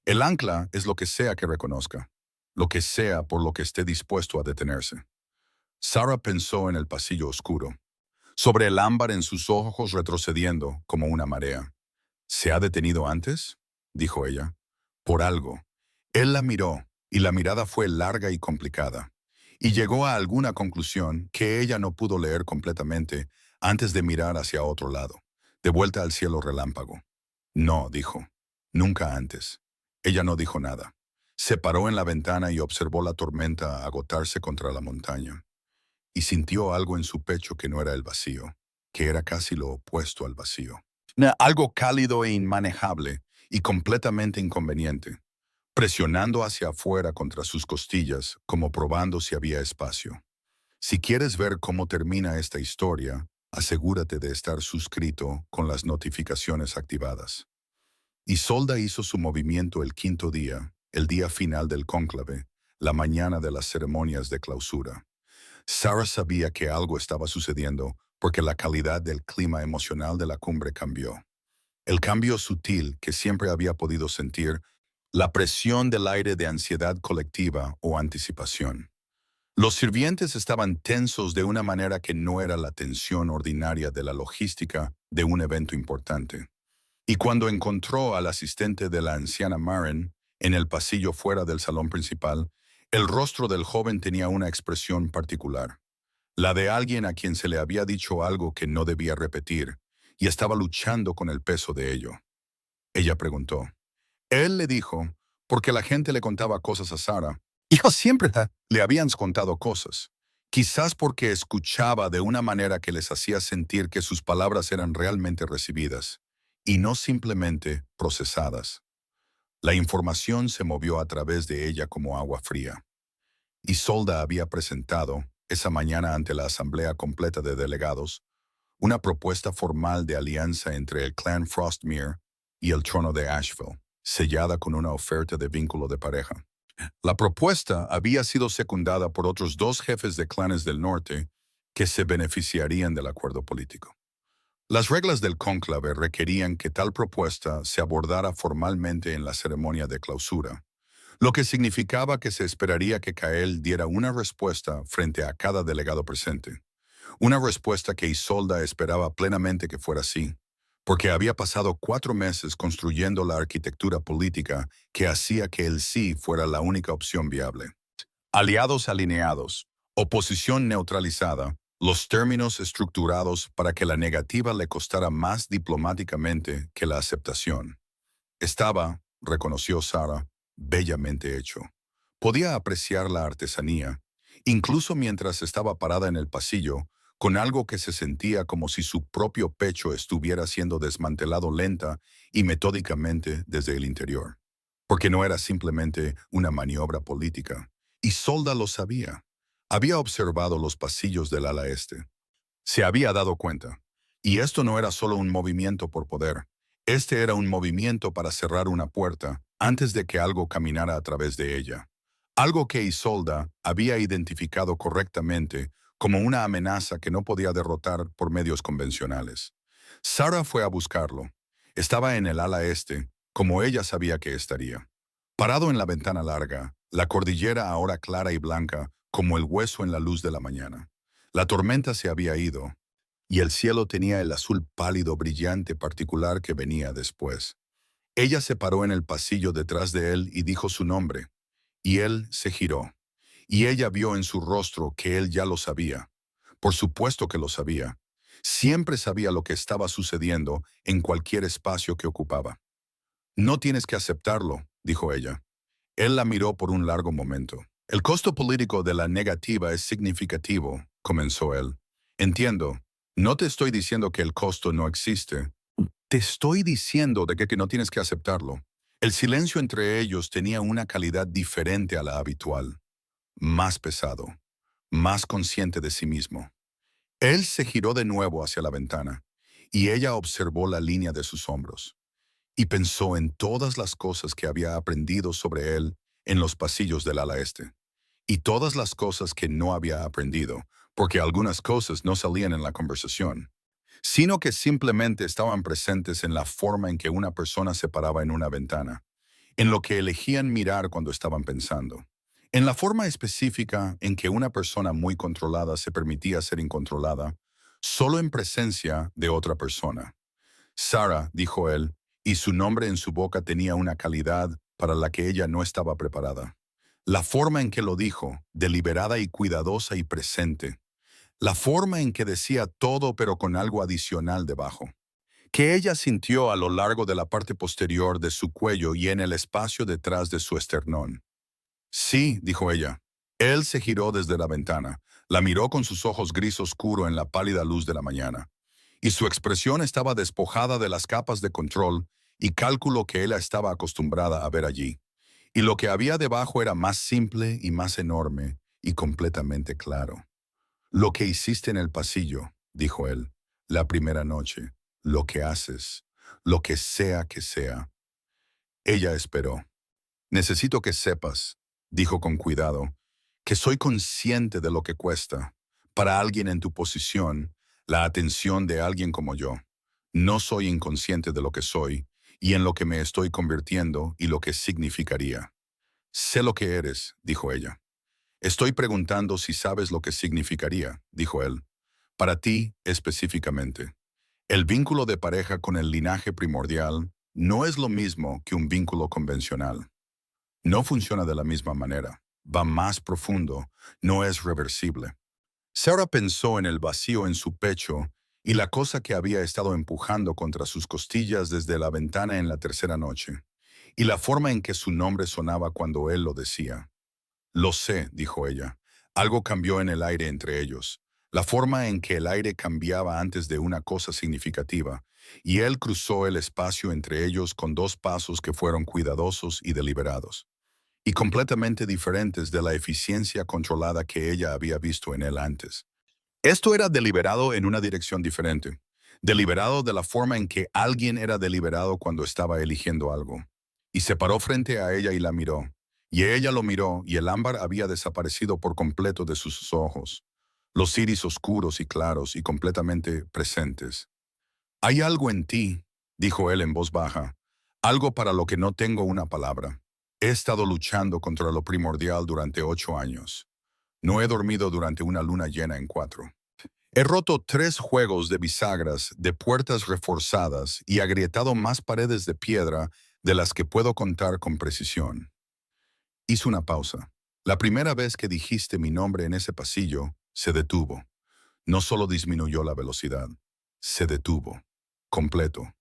El ancla es lo que sea que reconozca, lo que sea por lo que esté dispuesto a detenerse. Sarah pensó en el pasillo oscuro, sobre el ámbar en sus ojos retrocediendo como una marea. ¿Se ha detenido antes?, dijo ella. Por algo. Él la miró, y la mirada fue larga y complicada, y llegó a alguna conclusión que ella no pudo leer completamente antes de mirar hacia otro lado, de vuelta al cielo relámpago. No, dijo. Nunca antes. Ella no dijo nada. Se paró en la ventana y observó la tormenta agotarse contra la montaña, y sintió algo en su pecho que no era el vacío, que era casi lo opuesto al vacío. Algo cálido e inmanejable y completamente inconveniente, presionando hacia afuera contra sus costillas, como probando si había espacio. Si quieres ver cómo termina esta historia, asegúrate de estar suscrito con las notificaciones activadas. Isolda hizo su movimiento el quinto día, el día final del cónclave, la mañana de las ceremonias de clausura. Sarah sabía que algo estaba sucediendo porque la calidad del clima emocional de la cumbre cambió. El cambio sutil que siempre había podido sentir, la presión del aire de ansiedad colectiva o anticipación. Los sirvientes estaban tensos de una manera que no era la tensión ordinaria de la logística de un evento importante. Y cuando encontró al asistente de la anciana Maren en el pasillo fuera del salón principal, el rostro del joven tenía una expresión particular, la de alguien a quien se le había dicho algo que no debía repetir, y estaba luchando con el peso de ello. Ella preguntó. Él le dijo, porque la gente le contaba cosas a Sarah. Hijo, siempre le habían contado cosas. Quizás porque escuchaba de una manera que les hacía sentir que sus palabras eran realmente recibidas, y no simplemente procesadas. La información se movió a través de ella como agua fría. Isolda había presentado, esa mañana ante la asamblea completa de delegados, una propuesta formal de alianza entre el clan Frostmere y el trono de Asheville, sellada con una oferta de vínculo de pareja. La propuesta había sido secundada por otros 2 jefes de clanes del norte que se beneficiarían del acuerdo político. Las reglas del cónclave requerían que tal propuesta se abordara formalmente en la ceremonia de clausura, lo que significaba que se esperaría que Cael diera una respuesta frente a cada delegado presente. Una respuesta que Isolda esperaba plenamente que fuera así, porque había pasado 4 meses construyendo la arquitectura política que hacía que el sí fuera la única opción viable. Aliados alineados, oposición neutralizada, los términos estructurados para que la negativa le costara más diplomáticamente que la aceptación. Estaba, reconoció Sarah, bellamente hecho. Podía apreciar la artesanía, incluso mientras estaba parada en el pasillo, con algo que se sentía como si su propio pecho estuviera siendo desmantelado lenta y metódicamente desde el interior. Porque no era simplemente una maniobra política. Isolda lo sabía. Había observado los pasillos del ala este. Se había dado cuenta. Y esto no era solo un movimiento por poder. Este era un movimiento para cerrar una puerta antes de que algo caminara a través de ella. Algo que Isolda había identificado correctamente como una amenaza que no podía derrotar por medios convencionales. Sarah fue a buscarlo. Estaba en el ala este, como ella sabía que estaría. Parado en la ventana larga, la cordillera ahora clara y blanca como el hueso en la luz de la mañana. La tormenta se había ido, y el cielo tenía el azul pálido brillante particular que venía después. Ella se paró en el pasillo detrás de él y dijo su nombre, y él se giró. Y ella vio en su rostro que él ya lo sabía. Por supuesto que lo sabía. Siempre sabía lo que estaba sucediendo en cualquier espacio que ocupaba. No tienes que aceptarlo, dijo ella. Él la miró por un largo momento. El costo político de la negativa es significativo, comenzó él. Entiendo. No te estoy diciendo que el costo no existe. Te estoy diciendo de que no tienes que aceptarlo. El silencio entre ellos tenía una calidad diferente a la habitual. Más pesado. Más consciente de sí mismo. Él se giró de nuevo hacia la ventana, y ella observó la línea de sus hombros. Y pensó en todas las cosas que había aprendido sobre él en los pasillos del ala este. Y todas las cosas que no había aprendido, porque algunas cosas no salían en la conversación, sino que simplemente estaban presentes en la forma en que una persona se paraba en una ventana, en lo que elegían mirar cuando estaban pensando, en la forma específica en que una persona muy controlada se permitía ser incontrolada, solo en presencia de otra persona. Sarah, dijo él, y su nombre en su boca tenía una calidad para la que ella no estaba preparada. La forma en que lo dijo, deliberada y cuidadosa y presente. La forma en que decía todo pero con algo adicional debajo, que ella sintió a lo largo de la parte posterior de su cuello y en el espacio detrás de su esternón. Sí, dijo ella. Él se giró desde la ventana, la miró con sus ojos gris oscuro en la pálida luz de la mañana, y su expresión estaba despojada de las capas de control y cálculo que ella estaba acostumbrada a ver allí. Y lo que había debajo era más simple y más enorme y completamente claro. Lo que hiciste en el pasillo, dijo él, la primera noche, lo que haces, lo que sea. Ella esperó. Necesito que sepas, dijo con cuidado, que soy consciente de lo que cuesta, para alguien en tu posición, la atención de alguien como yo. No soy inconsciente de lo que soy y en lo que me estoy convirtiendo y lo que significaría. Sé lo que eres, dijo ella. Estoy preguntando si sabes lo que significaría, dijo él. Para ti, específicamente. El vínculo de pareja con el linaje primordial no es lo mismo que un vínculo convencional. No funciona de la misma manera. Va más profundo, no es reversible. Sarah pensó en el vacío en su pecho y la cosa que había estado empujando contra sus costillas desde la ventana en la tercera noche, y la forma en que su nombre sonaba cuando él lo decía. Lo sé, dijo ella. Algo cambió en el aire entre ellos, la forma en que el aire cambiaba antes de una cosa significativa, y él cruzó el espacio entre ellos con 2 pasos que fueron cuidadosos y deliberados, y completamente diferentes de la eficiencia controlada que ella había visto en él antes. Esto era deliberado en una dirección diferente, deliberado de la forma en que alguien era deliberado cuando estaba eligiendo algo. Y se paró frente a ella y la miró. Y ella lo miró y el ámbar había desaparecido por completo de sus ojos. los iris oscuros y claros y completamente presentes. «Hay algo en ti», dijo él en voz baja, «algo para lo que no tengo una palabra. He estado luchando contra lo primordial durante 8 años. No he dormido durante una luna llena en 4. He roto 3 juegos de bisagras, de puertas reforzadas y agrietado más paredes de piedra de las que puedo contar con precisión». Hizo una pausa. La primera vez que dijiste mi nombre en ese pasillo, se detuvo. No solo disminuyó la velocidad, se detuvo. Completo.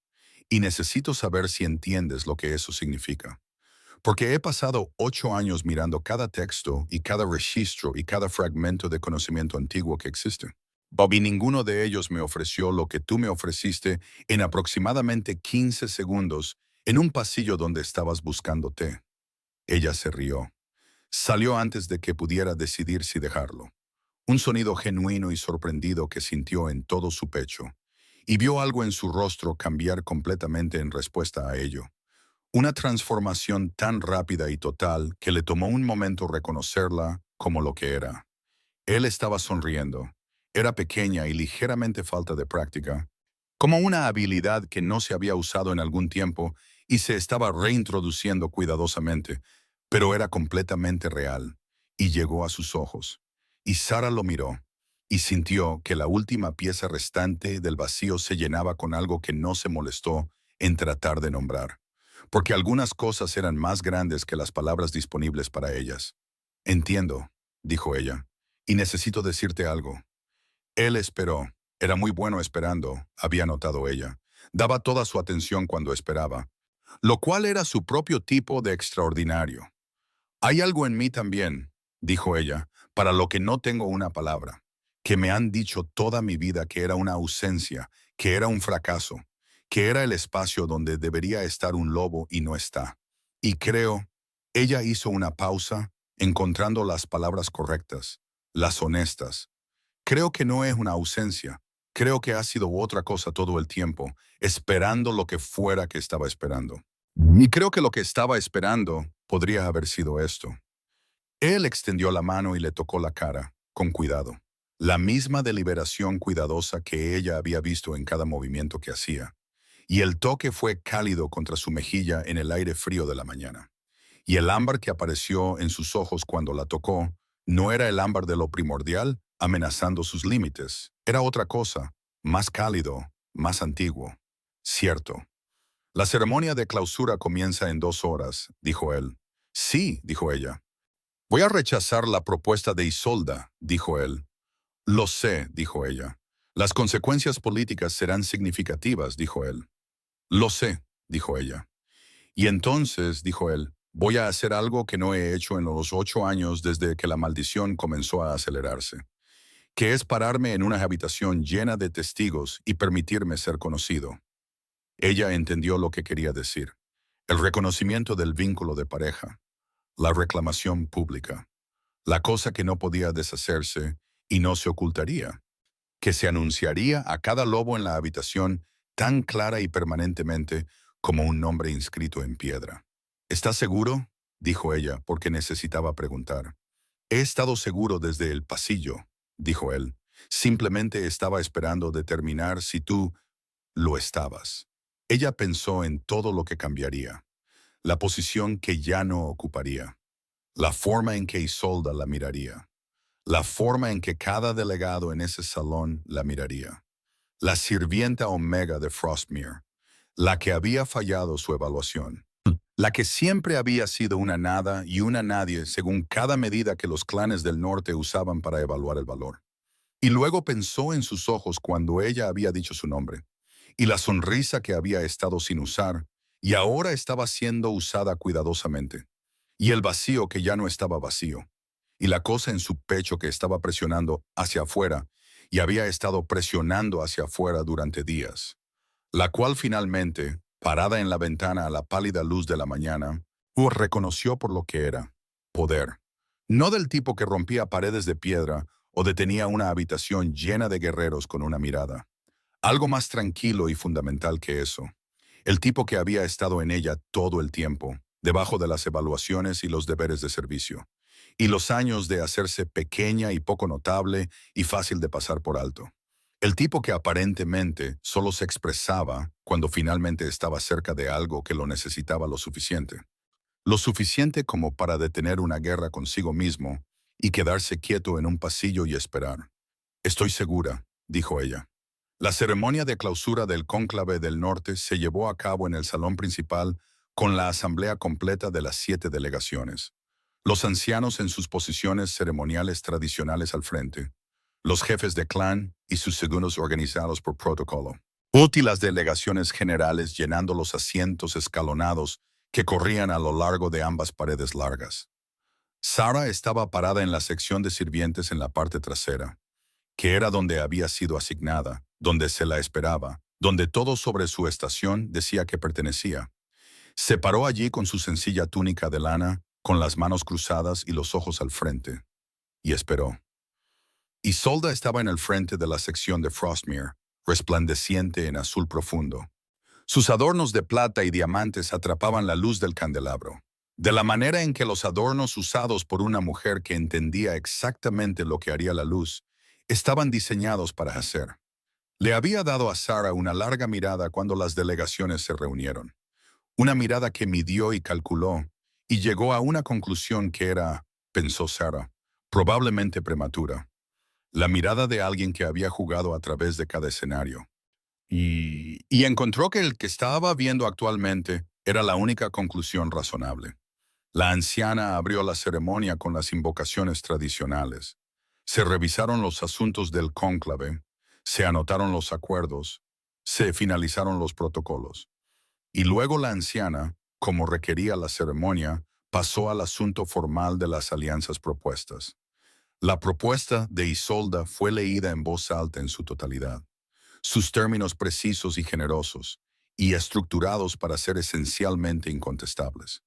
Y necesito saber si entiendes lo que eso significa. Porque he pasado 8 años mirando cada texto y cada registro y cada fragmento de conocimiento antiguo que existe. Y ninguno de ellos me ofreció lo que tú me ofreciste en aproximadamente 15 segundos en un pasillo donde estabas buscándote. Ella se rió. Salió antes de que pudiera decidir si dejarlo. Un sonido genuino y sorprendido que sintió en todo su pecho. Y vio algo en su rostro cambiar completamente en respuesta a ello. Una transformación tan rápida y total que le tomó un momento reconocerla como lo que era. Él estaba sonriendo. Era pequeña y ligeramente falta de práctica, como una habilidad que no se había usado en algún tiempo y se estaba reintroduciendo cuidadosamente, pero era completamente real, y llegó a sus ojos. Y Sara lo miró, y sintió que la última pieza restante del vacío se llenaba con algo que no se molestó en tratar de nombrar, porque algunas cosas eran más grandes que las palabras disponibles para ellas. «Entiendo», dijo ella, «y necesito decirte algo». Él esperó. Era muy bueno esperando, había notado ella. Daba toda su atención cuando esperaba, lo cual era su propio tipo de extraordinario. «Hay algo en mí también», dijo ella, «para lo que no tengo una palabra, que me han dicho toda mi vida que era una ausencia, que era un fracaso, que era el espacio donde debería estar un lobo y no está. Y creo». Ella hizo una pausa, encontrando las palabras correctas, las honestas. «Creo que no es una ausencia. Creo que ha sido otra cosa todo el tiempo, esperando lo que fuera que estaba esperando. Y creo que lo que estaba esperando podría haber sido esto». Él extendió la mano y le tocó la cara, con cuidado. La misma deliberación cuidadosa que ella había visto en cada movimiento que hacía. Y el toque fue cálido contra su mejilla en el aire frío de la mañana. Y el ámbar que apareció en sus ojos cuando la tocó no era el ámbar de lo primordial, amenazando sus límites. Era otra cosa, más cálido, más antiguo. «Cierto. La ceremonia de clausura comienza en 2 horas», dijo él. «Sí», dijo ella. «Voy a rechazar la propuesta de Isolda», dijo él. «Lo sé», dijo ella. «Las consecuencias políticas serán significativas», dijo él. «Lo sé», dijo ella. «Y entonces», dijo él, «voy a hacer algo que no he hecho en los 8 años desde que la maldición comenzó a acelerarse, que es pararme en una habitación llena de testigos y permitirme ser conocido». Ella entendió lo que quería decir. El reconocimiento del vínculo de pareja. La reclamación pública. La cosa que no podía deshacerse y no se ocultaría. Que se anunciaría a cada lobo en la habitación tan clara y permanentemente como un nombre inscrito en piedra. «¿Estás seguro?», dijo ella, porque necesitaba preguntar. «He estado seguro desde el pasillo», dijo él. «Simplemente estaba esperando determinar si tú lo estabas». Ella pensó en todo lo que cambiaría, la posición que ya no ocuparía, la forma en que Isolda la miraría, la forma en que cada delegado en ese salón la miraría, la sirvienta Omega de Frostmere, la que había fallado su evaluación, la que siempre había sido una nada y una nadie según cada medida que los clanes del norte usaban para evaluar el valor. Y luego pensó en sus ojos cuando ella había dicho su nombre, y la sonrisa que había estado sin usar, y ahora estaba siendo usada cuidadosamente, y el vacío que ya no estaba vacío, y la cosa en su pecho que estaba presionando hacia afuera, y había estado presionando hacia afuera durante días, la cual finalmente, parada en la ventana a la pálida luz de la mañana, reconoció por lo que era: poder. No del tipo que rompía paredes de piedra o detenía una habitación llena de guerreros con una mirada. Algo más tranquilo y fundamental que eso. El tipo que había estado en ella todo el tiempo, debajo de las evaluaciones y los deberes de servicio. y los años de hacerse pequeña y poco notable y fácil de pasar por alto. El tipo que aparentemente solo se expresaba cuando finalmente estaba cerca de algo que lo necesitaba lo suficiente. Lo suficiente como para detener una guerra consigo mismo y quedarse quieto en un pasillo y esperar. Estoy segura, dijo ella. La ceremonia de clausura del Cónclave del Norte se llevó a cabo en el salón principal con la asamblea completa de las 7 delegaciones. Los ancianos en sus posiciones ceremoniales tradicionales al frente, los jefes de clan y sus segundos organizados por protocolo. Y las delegaciones generales llenando los asientos escalonados que corrían a lo largo de ambas paredes largas. Sarah estaba parada en la sección de sirvientes en la parte trasera, que era donde había sido asignada, donde se la esperaba, donde todo sobre su estación decía que pertenecía. Se paró allí con su sencilla túnica de lana, con las manos cruzadas y los ojos al frente, y esperó. Isolda estaba en el frente de la sección de Frostmere, resplandeciente en azul profundo. Sus adornos de plata y diamantes atrapaban la luz del candelabro, de la manera en que los adornos usados por una mujer que entendía exactamente lo que haría la luz estaban diseñados para hacer. Le había dado a Sarah una larga mirada cuando las delegaciones se reunieron. Una mirada que midió y calculó, y llegó a una conclusión que era, pensó Sarah, probablemente prematura. La mirada de alguien que había jugado a través de cada escenario. Y encontró que el que estaba viendo actualmente era la única conclusión razonable. La anciana abrió la ceremonia con las invocaciones tradicionales. Se revisaron los asuntos del cónclave, se anotaron los acuerdos, se finalizaron los protocolos. Y luego la anciana, como requería la ceremonia, pasó al asunto formal de las alianzas propuestas. La propuesta de Isolda fue leída en voz alta en su totalidad. Sus términos precisos y generosos, y estructurados para ser esencialmente incontestables.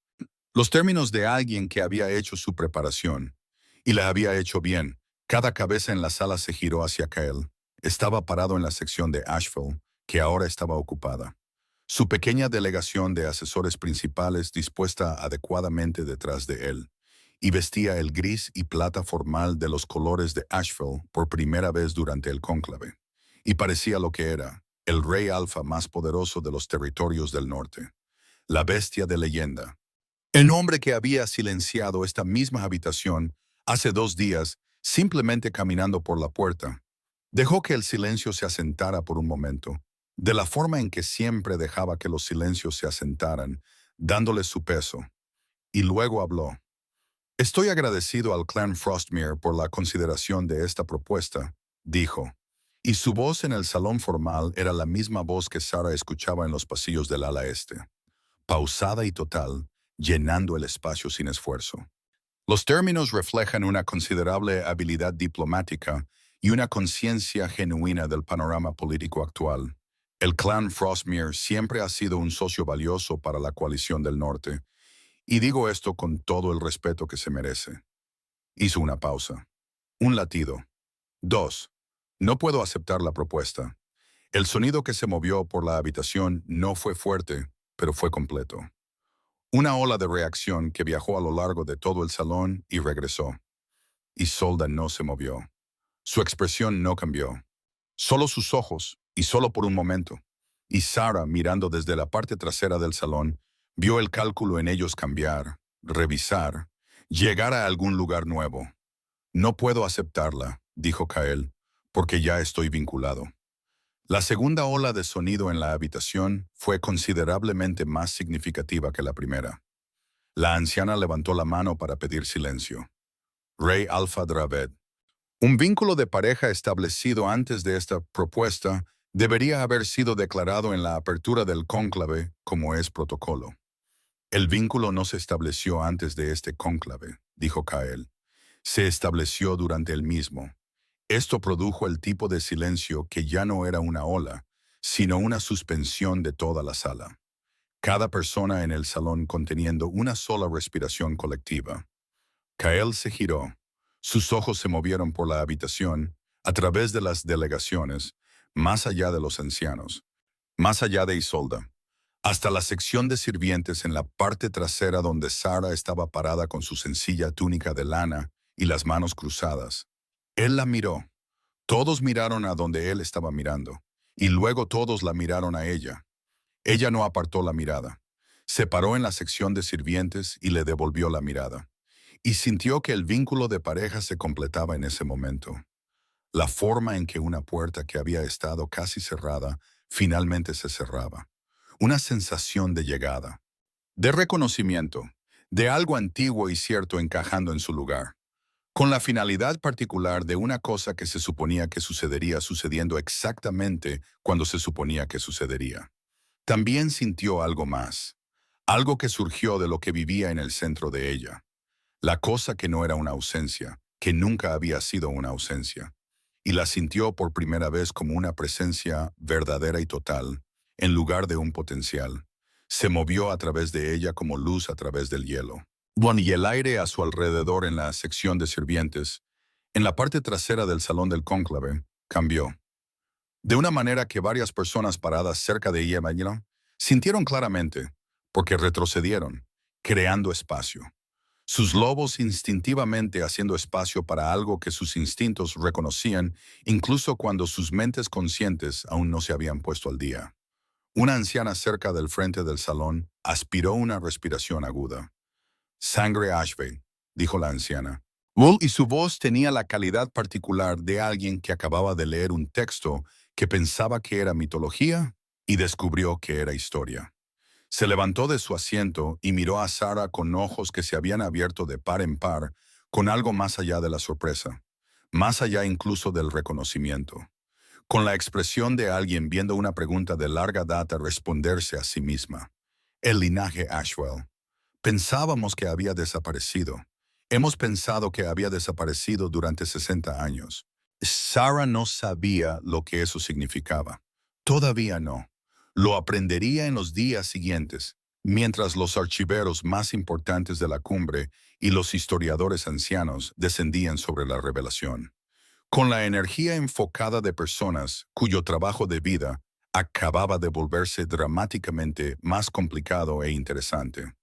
Los términos de alguien que había hecho su preparación, y la había hecho bien. Cada cabeza en la sala se giró hacia Kael. Estaba parado en la sección de Asheville, que ahora estaba ocupada. Su pequeña delegación de asesores principales dispuesta adecuadamente detrás de él, y vestía el gris y plata formal de los colores de Asheville por primera vez durante el cónclave. Y parecía lo que era, el rey alfa más poderoso de los territorios del norte. La bestia de leyenda. El hombre que había silenciado esta misma habitación hace 2 días, simplemente caminando por la puerta, dejó que el silencio se asentara por un momento, de la forma en que siempre dejaba que los silencios se asentaran, dándole su peso. Y luego habló. Estoy agradecido al clan Frostmere por la consideración de esta propuesta, dijo. Y su voz en el salón formal era la misma voz que Sarah escuchaba en los pasillos del ala este, pausada y total, llenando el espacio sin esfuerzo. Los términos reflejan una considerable habilidad diplomática y una conciencia genuina del panorama político actual. El clan Frostmere siempre ha sido un socio valioso para la coalición del norte, y digo esto con todo el respeto que se merece. Hizo una pausa. Un latido. 2. No puedo aceptar la propuesta. El sonido que se movió por la habitación no fue fuerte, pero fue completo. Una ola de reacción que viajó a lo largo de todo el salón y regresó. Isolda no se movió. Su expresión no cambió. Solo sus ojos, y solo por un momento. Y Sarah, mirando desde la parte trasera del salón, vio el cálculo en ellos cambiar, revisar, llegar a algún lugar nuevo. No puedo aceptarla, dijo Kael, porque ya estoy vinculado. La segunda ola de sonido en la habitación fue considerablemente más significativa que la primera. La anciana levantó la mano para pedir silencio. Rey Alfa Draved. Un vínculo de pareja establecido antes de esta propuesta debería haber sido declarado en la apertura del cónclave como es protocolo. El vínculo no se estableció antes de este cónclave, dijo Kael. Se estableció durante el mismo. Esto produjo el tipo de silencio que ya no era una ola, sino una suspensión de toda la sala. Cada persona en el salón conteniendo una sola respiración colectiva. Kael se giró. Sus ojos se movieron por la habitación, a través de las delegaciones, más allá de los ancianos, más allá de Isolda, hasta la sección de sirvientes en la parte trasera donde Sara estaba parada con su sencilla túnica de lana y las manos cruzadas. Él la miró. Todos miraron a donde él estaba mirando, y luego todos la miraron a ella. Ella no apartó la mirada. Se paró en la sección de sirvientes y le devolvió la mirada. Y sintió que el vínculo de pareja se completaba en ese momento. La forma en que una puerta que había estado casi cerrada finalmente se cerraba. Una sensación de llegada, de reconocimiento, de algo antiguo y cierto encajando en su lugar, con la finalidad particular de una cosa que se suponía que sucedería sucediendo exactamente cuando se suponía que sucedería. También sintió algo más, algo que surgió de lo que vivía en el centro de ella, la cosa que no era una ausencia, que nunca había sido una ausencia, y la sintió por primera vez como una presencia verdadera y total, en lugar de un potencial. Se movió a través de ella como luz a través del hielo. Bueno, y el aire a su alrededor en la sección de sirvientes, en la parte trasera del salón del cónclave, cambió. De una manera que varias personas paradas cerca de ella sintieron claramente, porque retrocedieron, creando espacio. Sus lobos instintivamente haciendo espacio para algo que sus instintos reconocían, incluso cuando sus mentes conscientes aún no se habían puesto al día. Una anciana cerca del frente del salón aspiró una respiración aguda. Sangre Ashby, dijo la anciana. Y su voz tenía la calidad particular de alguien que acababa de leer un texto que pensaba que era mitología y descubrió que era historia. Se levantó de su asiento y miró a Sara con ojos que se habían abierto de par en par, con algo más allá de la sorpresa, más allá incluso del reconocimiento, con la expresión de alguien viendo una pregunta de larga data responderse a sí misma. El linaje Ashwell. Pensábamos que había desaparecido. Hemos pensado que había desaparecido durante 60 años. Sara no sabía lo que eso significaba. Todavía no. Lo aprendería en los días siguientes, mientras los archiveros más importantes de la cumbre y los historiadores ancianos descendían sobre la revelación. Con la energía enfocada de personas cuyo trabajo de vida acababa de volverse dramáticamente más complicado e interesante.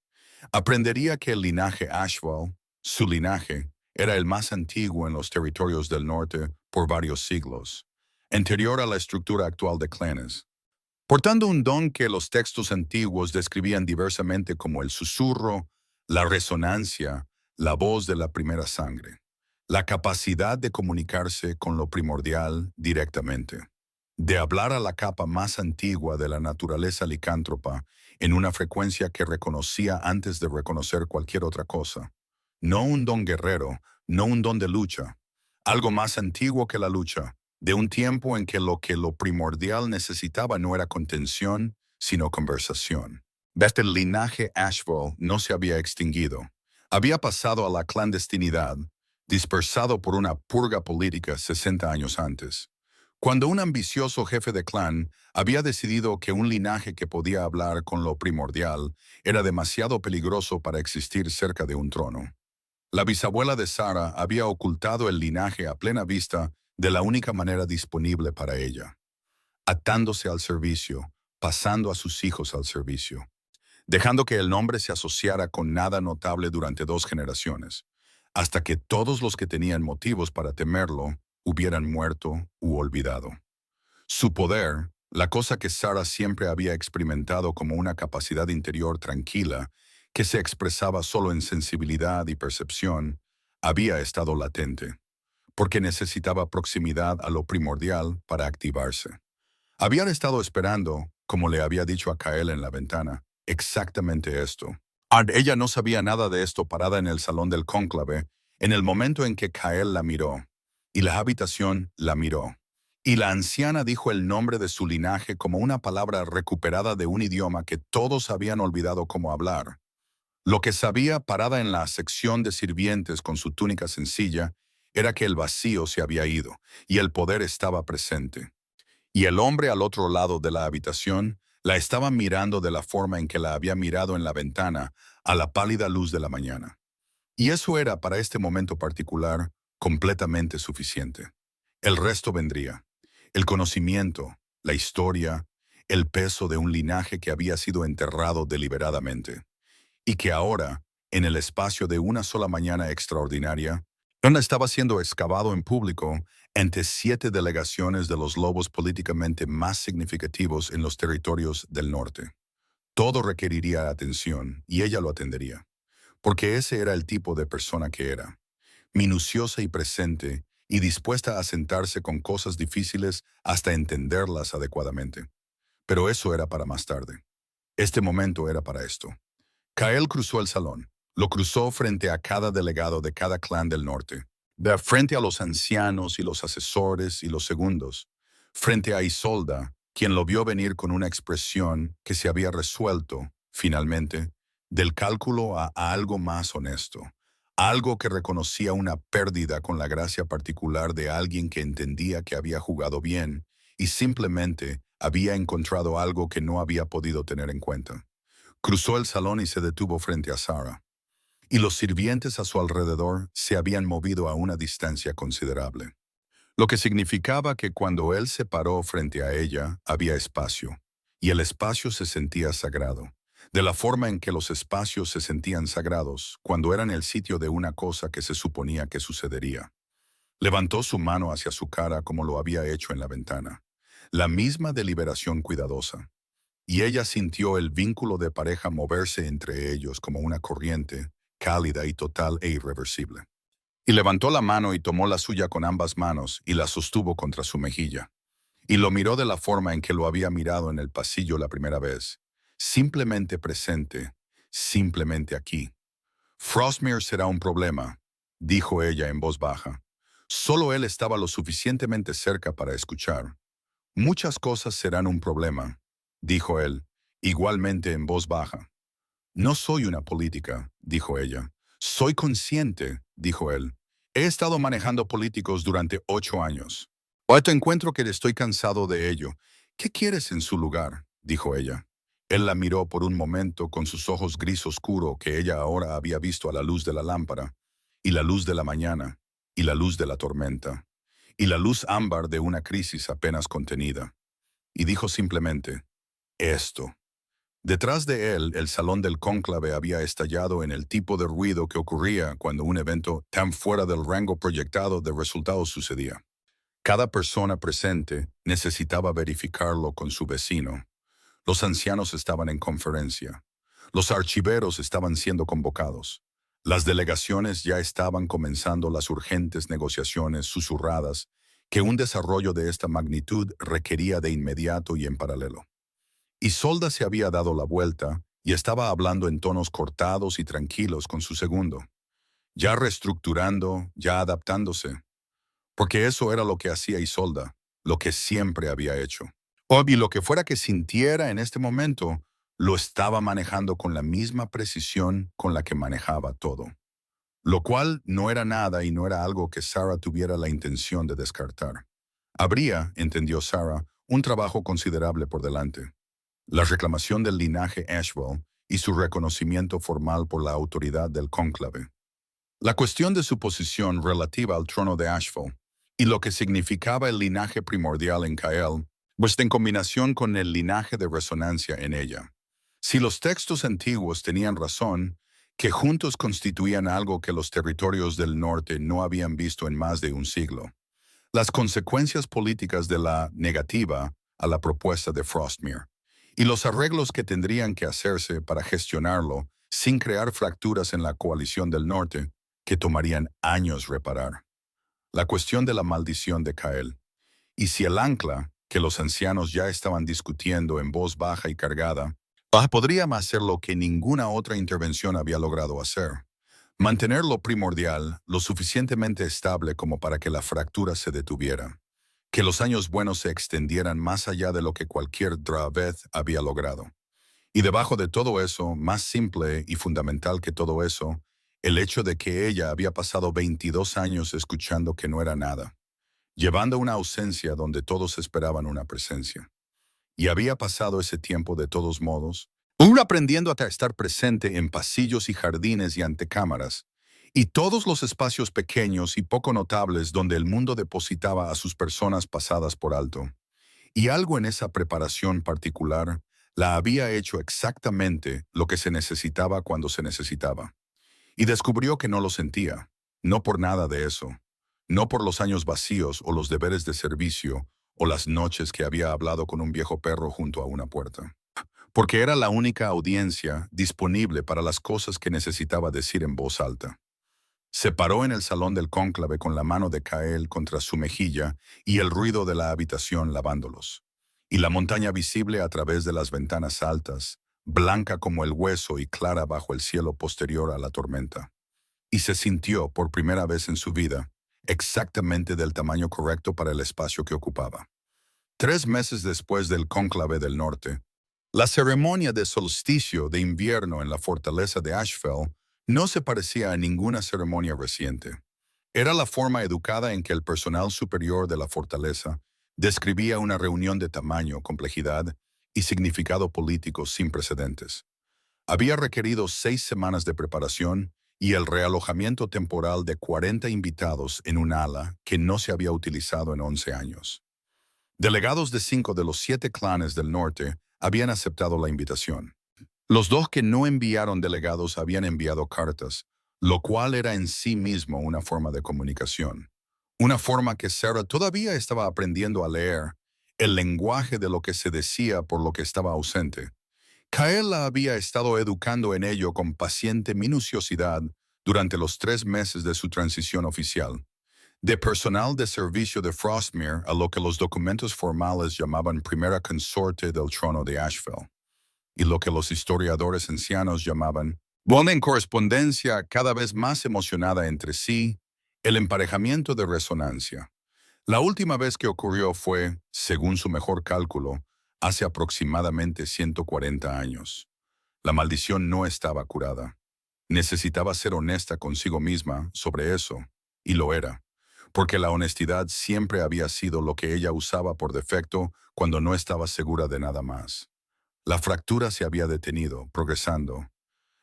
Aprendería que el linaje Ashwell, su linaje, era el más antiguo en los territorios del norte por varios siglos, anterior a la estructura actual de clanes, portando un don que los textos antiguos describían diversamente como el susurro, la resonancia, la voz de la primera sangre, la capacidad de comunicarse con lo primordial directamente, de hablar a la capa más antigua de la naturaleza licántropa en una frecuencia que reconocía antes de reconocer cualquier otra cosa. No un don guerrero, no un don de lucha, algo más antiguo que la lucha, de un tiempo en que lo primordial necesitaba no era contención, sino conversación. Desde el linaje Asheville no se había extinguido. Había pasado a la clandestinidad, dispersado por una purga política 60 años antes. Cuando un ambicioso jefe de clan había decidido que un linaje que podía hablar con lo primordial era demasiado peligroso para existir cerca de un trono. La bisabuela de Sara había ocultado el linaje a plena vista de la única manera disponible para ella, atándose al servicio, pasando a sus hijos al servicio, dejando que el nombre se asociara con nada notable durante 2 generaciones, hasta que todos los que tenían motivos para temerlo hubieran muerto u olvidado. Su poder, la cosa que Sara siempre había experimentado como una capacidad interior tranquila, que se expresaba solo en sensibilidad y percepción, había estado latente, porque necesitaba proximidad a lo primordial para activarse. Había estado esperando, como le había dicho a Kael en la ventana, exactamente esto. Ella no sabía nada de esto parada en el salón del cónclave, en el momento en que Kael la miró, y la habitación la miró. Y la anciana dijo el nombre de su linaje como una palabra recuperada de un idioma que todos habían olvidado cómo hablar. Lo que sabía parada en la sección de sirvientes con su túnica sencilla era que el vacío se había ido y el poder estaba presente. Y el hombre al otro lado de la habitación la estaba mirando de la forma en que la había mirado en la ventana a la pálida luz de la mañana. Y eso era, para este momento particular, completamente suficiente. El resto vendría. El conocimiento, la historia, el peso de un linaje que había sido enterrado deliberadamente, y que ahora, en el espacio de una sola mañana extraordinaria, donde estaba siendo excavado en público ante 7 delegaciones de los lobos políticamente más significativos en los territorios del norte. Todo requeriría atención y ella lo atendería, porque ese era el tipo de persona que era, minuciosa y presente y dispuesta a sentarse con cosas difíciles hasta entenderlas adecuadamente. Pero eso era para más tarde. Este momento era para esto. Kael cruzó el salón. Lo cruzó frente a cada delegado de cada clan del norte, de frente a los ancianos y los asesores y los segundos, frente a Isolda, quien lo vio venir con una expresión que se había resuelto, finalmente, del cálculo a algo más honesto, algo que reconocía una pérdida con la gracia particular de alguien que entendía que había jugado bien y simplemente había encontrado algo que no había podido tener en cuenta. Cruzó el salón y se detuvo frente a Sarah, y los sirvientes a su alrededor se habían movido a una distancia considerable, lo que significaba que cuando él se paró frente a ella había espacio, y el espacio se sentía sagrado, de la forma en que los espacios se sentían sagrados cuando eran el sitio de una cosa que se suponía que sucedería. Levantó su mano hacia su cara como lo había hecho en la ventana, la misma deliberación cuidadosa. Y ella sintió el vínculo de pareja moverse entre ellos como una corriente, cálida y total e irreversible. Y levantó la mano y tomó la suya con ambas manos y la sostuvo contra su mejilla. Y lo miró de la forma en que lo había mirado en el pasillo la primera vez. Simplemente presente, simplemente aquí. Frostmere será un problema, dijo ella en voz baja. Solo él estaba lo suficientemente cerca para escuchar. Muchas cosas serán un problema, dijo él, igualmente en voz baja. No soy una política, dijo ella. Soy consciente, dijo él. He estado manejando políticos durante 8 años. Ahora encuentro que estoy cansado de ello. ¿Qué quieres en su lugar?, dijo ella. Él la miró por un momento con sus ojos gris oscuro que ella ahora había visto a la luz de la lámpara, y la luz de la mañana, y la luz de la tormenta, y la luz ámbar de una crisis apenas contenida. Y dijo simplemente, esto. Detrás de él, el salón del cónclave había estallado en el tipo de ruido que ocurría cuando un evento tan fuera del rango proyectado de resultados sucedía. Cada persona presente necesitaba verificarlo con su vecino. Los ancianos estaban en conferencia. Los archiveros estaban siendo convocados. Las delegaciones ya estaban comenzando las urgentes negociaciones susurradas que un desarrollo de esta magnitud requería de inmediato y en paralelo. Isolda se había dado la vuelta y estaba hablando en tonos cortados y tranquilos con su segundo, ya reestructurando, ya adaptándose, porque eso era lo que hacía Isolda, lo que siempre había hecho. Y lo que fuera que sintiera en este momento, lo estaba manejando con la misma precisión con la que manejaba todo. Lo cual no era nada y no era algo que Sarah tuviera la intención de descartar. Habría, entendió Sarah, un trabajo considerable por delante. La reclamación del linaje Ashwell y su reconocimiento formal por la autoridad del cónclave. La cuestión de su posición relativa al trono de Ashwell y lo que significaba el linaje primordial en Kael, pues en combinación con el linaje de resonancia en ella. Si los textos antiguos tenían razón, que juntos constituían algo que los territorios del norte no habían visto en más de un siglo. Las consecuencias políticas de la negativa a la propuesta de Frostmere y los arreglos que tendrían que hacerse para gestionarlo sin crear fracturas en la coalición del norte que tomarían años reparar. La cuestión de la maldición de Kael. Y si el ancla, que los ancianos ya estaban discutiendo en voz baja y cargada, podría hacer lo que ninguna otra intervención había logrado hacer. Mantener lo primordial lo suficientemente estable como para que la fractura se detuviera. Que los años buenos se extendieran más allá de lo que cualquier Draveth había logrado. Y debajo de todo eso, más simple y fundamental que todo eso, el hecho de que ella había pasado 22 años escuchando que no era nada, llevando una ausencia donde todos esperaban una presencia. Y había pasado ese tiempo de todos modos, aún aprendiendo a estar presente en pasillos y jardines y antecámaras, y todos los espacios pequeños y poco notables donde el mundo depositaba a sus personas pasadas por alto. Y algo en esa preparación particular la había hecho exactamente lo que se necesitaba cuando se necesitaba. Y descubrió que no lo sentía, no por nada de eso, no por los años vacíos o los deberes de servicio o las noches que había hablado con un viejo perro junto a una puerta, porque era la única audiencia disponible para las cosas que necesitaba decir en voz alta. Se paró en el salón del cónclave con la mano de Cael contra su mejilla y el ruido de la habitación lavándolos, y la montaña visible a través de las ventanas altas, blanca como el hueso y clara bajo el cielo posterior a la tormenta. Y se sintió, por primera vez en su vida, exactamente del tamaño correcto para el espacio que ocupaba. 3 meses después del cónclave del norte, la ceremonia de solsticio de invierno en la fortaleza de Ashfell no se parecía a ninguna ceremonia reciente. Era la forma educada en que el personal superior de la fortaleza describía una reunión de tamaño, complejidad y significado político sin precedentes. Había requerido 6 semanas de preparación y el realojamiento temporal de 40 invitados en un ala que no se había utilizado en 11 años. Delegados de 5 de los 7 clanes del norte habían aceptado la invitación. Los 2 que no enviaron delegados habían enviado cartas, lo cual era en sí mismo una forma de comunicación. Una forma que Sarah todavía estaba aprendiendo a leer, el lenguaje de lo que se decía por lo que estaba ausente. Cael la había estado educando en ello con paciente minuciosidad durante los 3 meses de su transición oficial. De personal de servicio de Frostmere a lo que los documentos formales llamaban primera consorte del trono de Ashfell, y lo que los historiadores ancianos llamaban, bueno, en correspondencia cada vez más emocionada entre sí, el emparejamiento de resonancia. La última vez que ocurrió fue, según su mejor cálculo, hace aproximadamente 140 años. La maldición no estaba curada. Necesitaba ser honesta consigo misma sobre eso, y lo era, porque la honestidad siempre había sido lo que ella usaba por defecto cuando no estaba segura de nada más. La fractura se había detenido, progresando.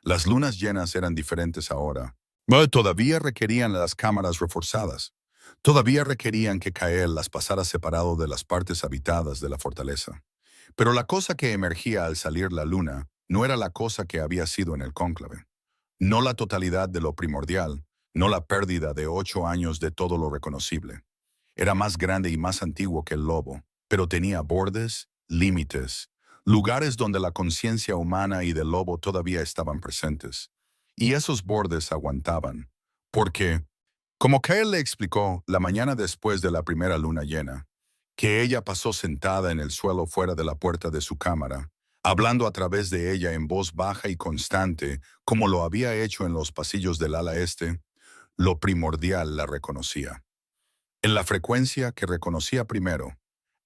Las lunas llenas eran diferentes ahora. Pero todavía requerían las cámaras reforzadas. Todavía requerían que Cael las pasara separado de las partes habitadas de la fortaleza. Pero la cosa que emergía al salir la luna no era la cosa que había sido en el cónclave. No la totalidad de lo primordial, no la pérdida de 8 años de todo lo reconocible. Era más grande y más antiguo que el lobo, pero tenía bordes, límites, lugares donde la conciencia humana y del lobo todavía estaban presentes. Y esos bordes aguantaban, porque, como Kael le explicó la mañana después de la primera luna llena, que ella pasó sentada en el suelo fuera de la puerta de su cámara, hablando a través de ella en voz baja y constante, como lo había hecho en los pasillos del ala este, lo primordial la reconocía. En la frecuencia que reconocía primero,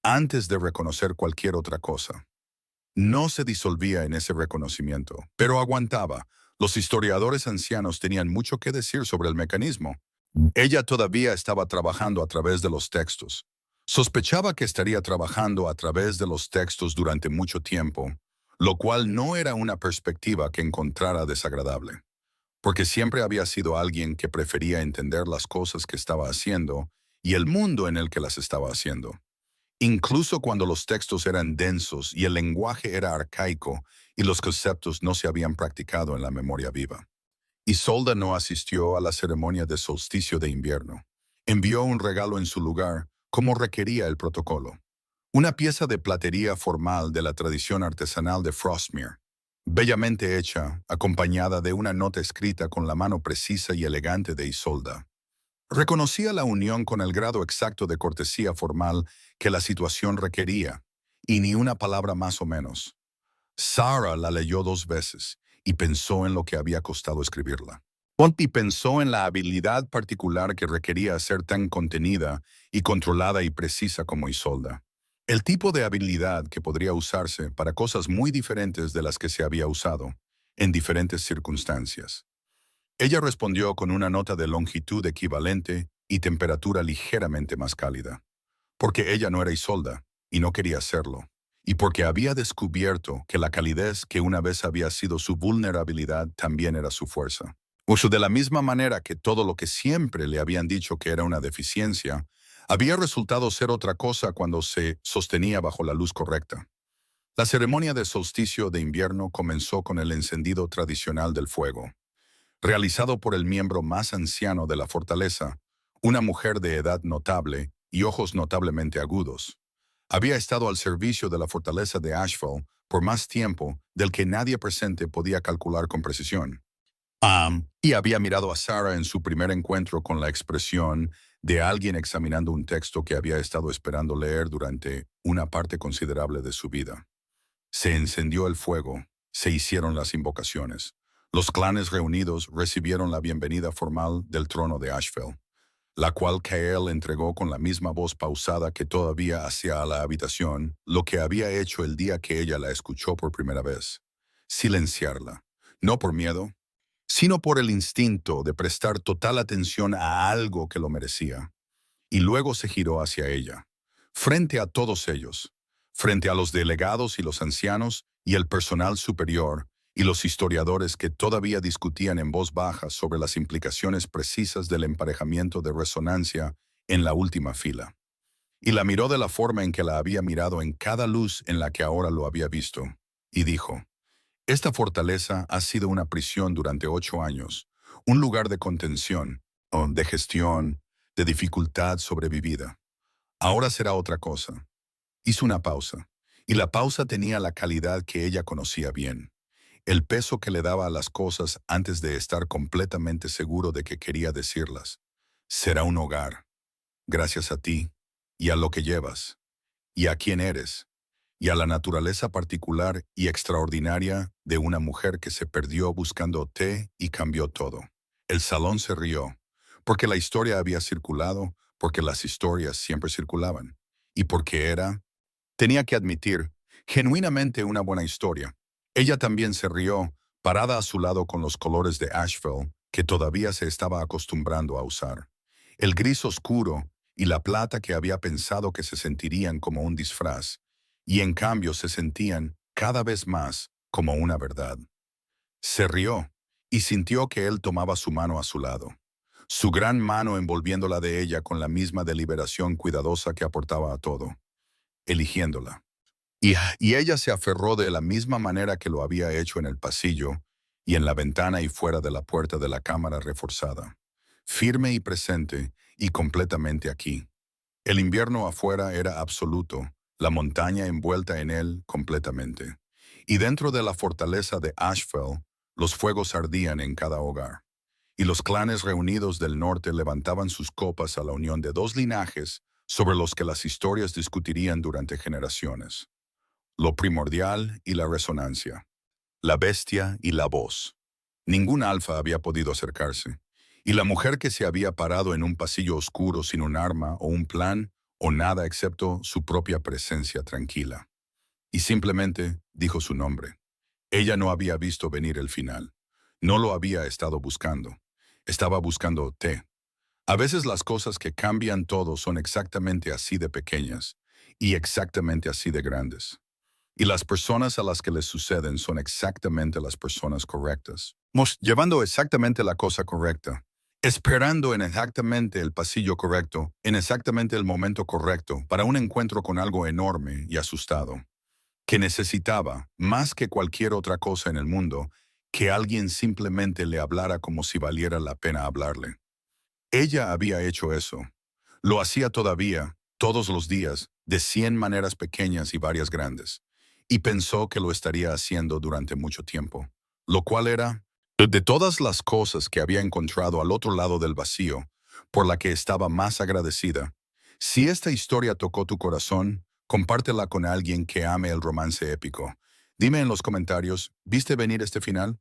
antes de reconocer cualquier otra cosa. No se disolvía en ese reconocimiento, pero aguantaba. Los historiadores ancianos tenían mucho que decir sobre el mecanismo. Ella todavía estaba trabajando a través de los textos. Sospechaba que estaría trabajando a través de los textos durante mucho tiempo, lo cual no era una perspectiva que encontrara desagradable, porque siempre había sido alguien que prefería entender las cosas que estaba haciendo y el mundo en el que las estaba haciendo. Incluso cuando los textos eran densos y el lenguaje era arcaico y los conceptos no se habían practicado en la memoria viva. Isolda no asistió a la ceremonia de solsticio de invierno. Envió un regalo en su lugar, como requería el protocolo. Una pieza de platería formal de la tradición artesanal de Frostmere, bellamente hecha, acompañada de una nota escrita con la mano precisa y elegante de Isolda. Reconocía la unión con el grado exacto de cortesía formal que la situación requería, y ni una palabra más o menos. Sarah la leyó 2 veces y pensó en lo que había costado escribirla. Ponti pensó en la habilidad particular que requería ser tan contenida y controlada y precisa como Isolda. El tipo de habilidad que podría usarse para cosas muy diferentes de las que se había usado, en diferentes circunstancias. Ella respondió con una nota de longitud equivalente y temperatura ligeramente más cálida, porque ella no era Isolda y no quería serlo, y porque había descubierto que la calidez que una vez había sido su vulnerabilidad también era su fuerza. Uso de la misma manera que todo lo que siempre le habían dicho que era una deficiencia, Había resultado ser otra cosa cuando se sostenía bajo la luz correcta. La ceremonia de solsticio de invierno comenzó con el encendido tradicional del fuego, realizado por el miembro más anciano de la fortaleza, una mujer de edad notable y ojos notablemente agudos. Había estado al servicio de la fortaleza de Asheville por más tiempo del que nadie presente podía calcular con precisión. Y había mirado a Sarah en su primer encuentro con la expresión de alguien examinando un texto que había estado esperando leer durante una parte considerable de su vida. Se encendió el fuego, se hicieron las invocaciones. Los clanes reunidos recibieron la bienvenida formal del trono de Asheville, la cual Kael entregó con la misma voz pausada que todavía hacía a la habitación, lo que había hecho el día que ella la escuchó por primera vez. Silenciarla, no por miedo, sino por el instinto de prestar total atención a algo que lo merecía. Y luego se giró hacia ella, frente a todos ellos, frente a los delegados y los ancianos y el personal superior y los historiadores que todavía discutían en voz baja sobre las implicaciones precisas del emparejamiento de resonancia en la última fila. Y la miró de la forma en que la había mirado en cada luz en la que ahora lo había visto, y dijo: esta fortaleza ha sido una prisión durante 8 años, un lugar de contención, o de gestión, de dificultad sobrevivida. Ahora será otra cosa. Hizo una pausa, y la pausa tenía la calidad que ella conocía bien, el peso que le daba a las cosas antes de estar completamente seguro de que quería decirlas. Será un hogar, gracias a ti, y a lo que llevas, y a quién eres, y a la naturaleza particular y extraordinaria de una mujer que se perdió buscando té y cambió todo. El salón se rió, porque la historia había circulado, porque las historias siempre circulaban, y porque era, tenía que admitir, genuinamente una buena historia. Ella también se rió, parada a su lado con los colores de Asheville, que todavía se estaba acostumbrando a usar. El gris oscuro y la plata que había pensado que se sentirían como un disfraz, y en cambio se sentían cada vez más como una verdad. Se rió y sintió que él tomaba su mano a su lado, su gran mano envolviéndola de ella con la misma deliberación cuidadosa que aportaba a todo, eligiéndola. Y ella se aferró de la misma manera que lo había hecho en el pasillo y en la ventana y fuera de la puerta de la cámara reforzada, firme y presente y completamente aquí. El invierno afuera era absoluto, la montaña envuelta en él completamente. Y dentro de la fortaleza de Asheville, los fuegos ardían en cada hogar. Y los clanes reunidos del norte levantaban sus copas a la unión de dos linajes sobre los que las historias discutirían durante generaciones. Lo primordial y la resonancia. La bestia y la voz. Ningún alfa había podido acercarse. Y la mujer que se había parado en un pasillo oscuro sin un arma o un plan o nada excepto su propia presencia tranquila. Y simplemente dijo su nombre. Ella no había visto venir el final. No lo había estado buscando. Estaba buscando té. A veces las cosas que cambian todo son exactamente así de pequeñas y exactamente así de grandes. Y las personas a las que les suceden son exactamente las personas correctas. Llevando exactamente la cosa correcta. Esperando en exactamente el pasillo correcto, en exactamente el momento correcto, para un encuentro con algo enorme y asustado, que necesitaba, más que cualquier otra cosa en el mundo, que alguien simplemente le hablara como si valiera la pena hablarle. Ella había hecho eso. Lo hacía todavía, todos los días, de 100 maneras pequeñas y varias grandes, y pensó que lo estaría haciendo durante mucho tiempo, lo cual era, de todas las cosas que había encontrado al otro lado del vacío, por la que estaba más agradecida. Si esta historia tocó tu corazón, compártela con alguien que ame el romance épico. Dime en los comentarios, ¿viste venir este final?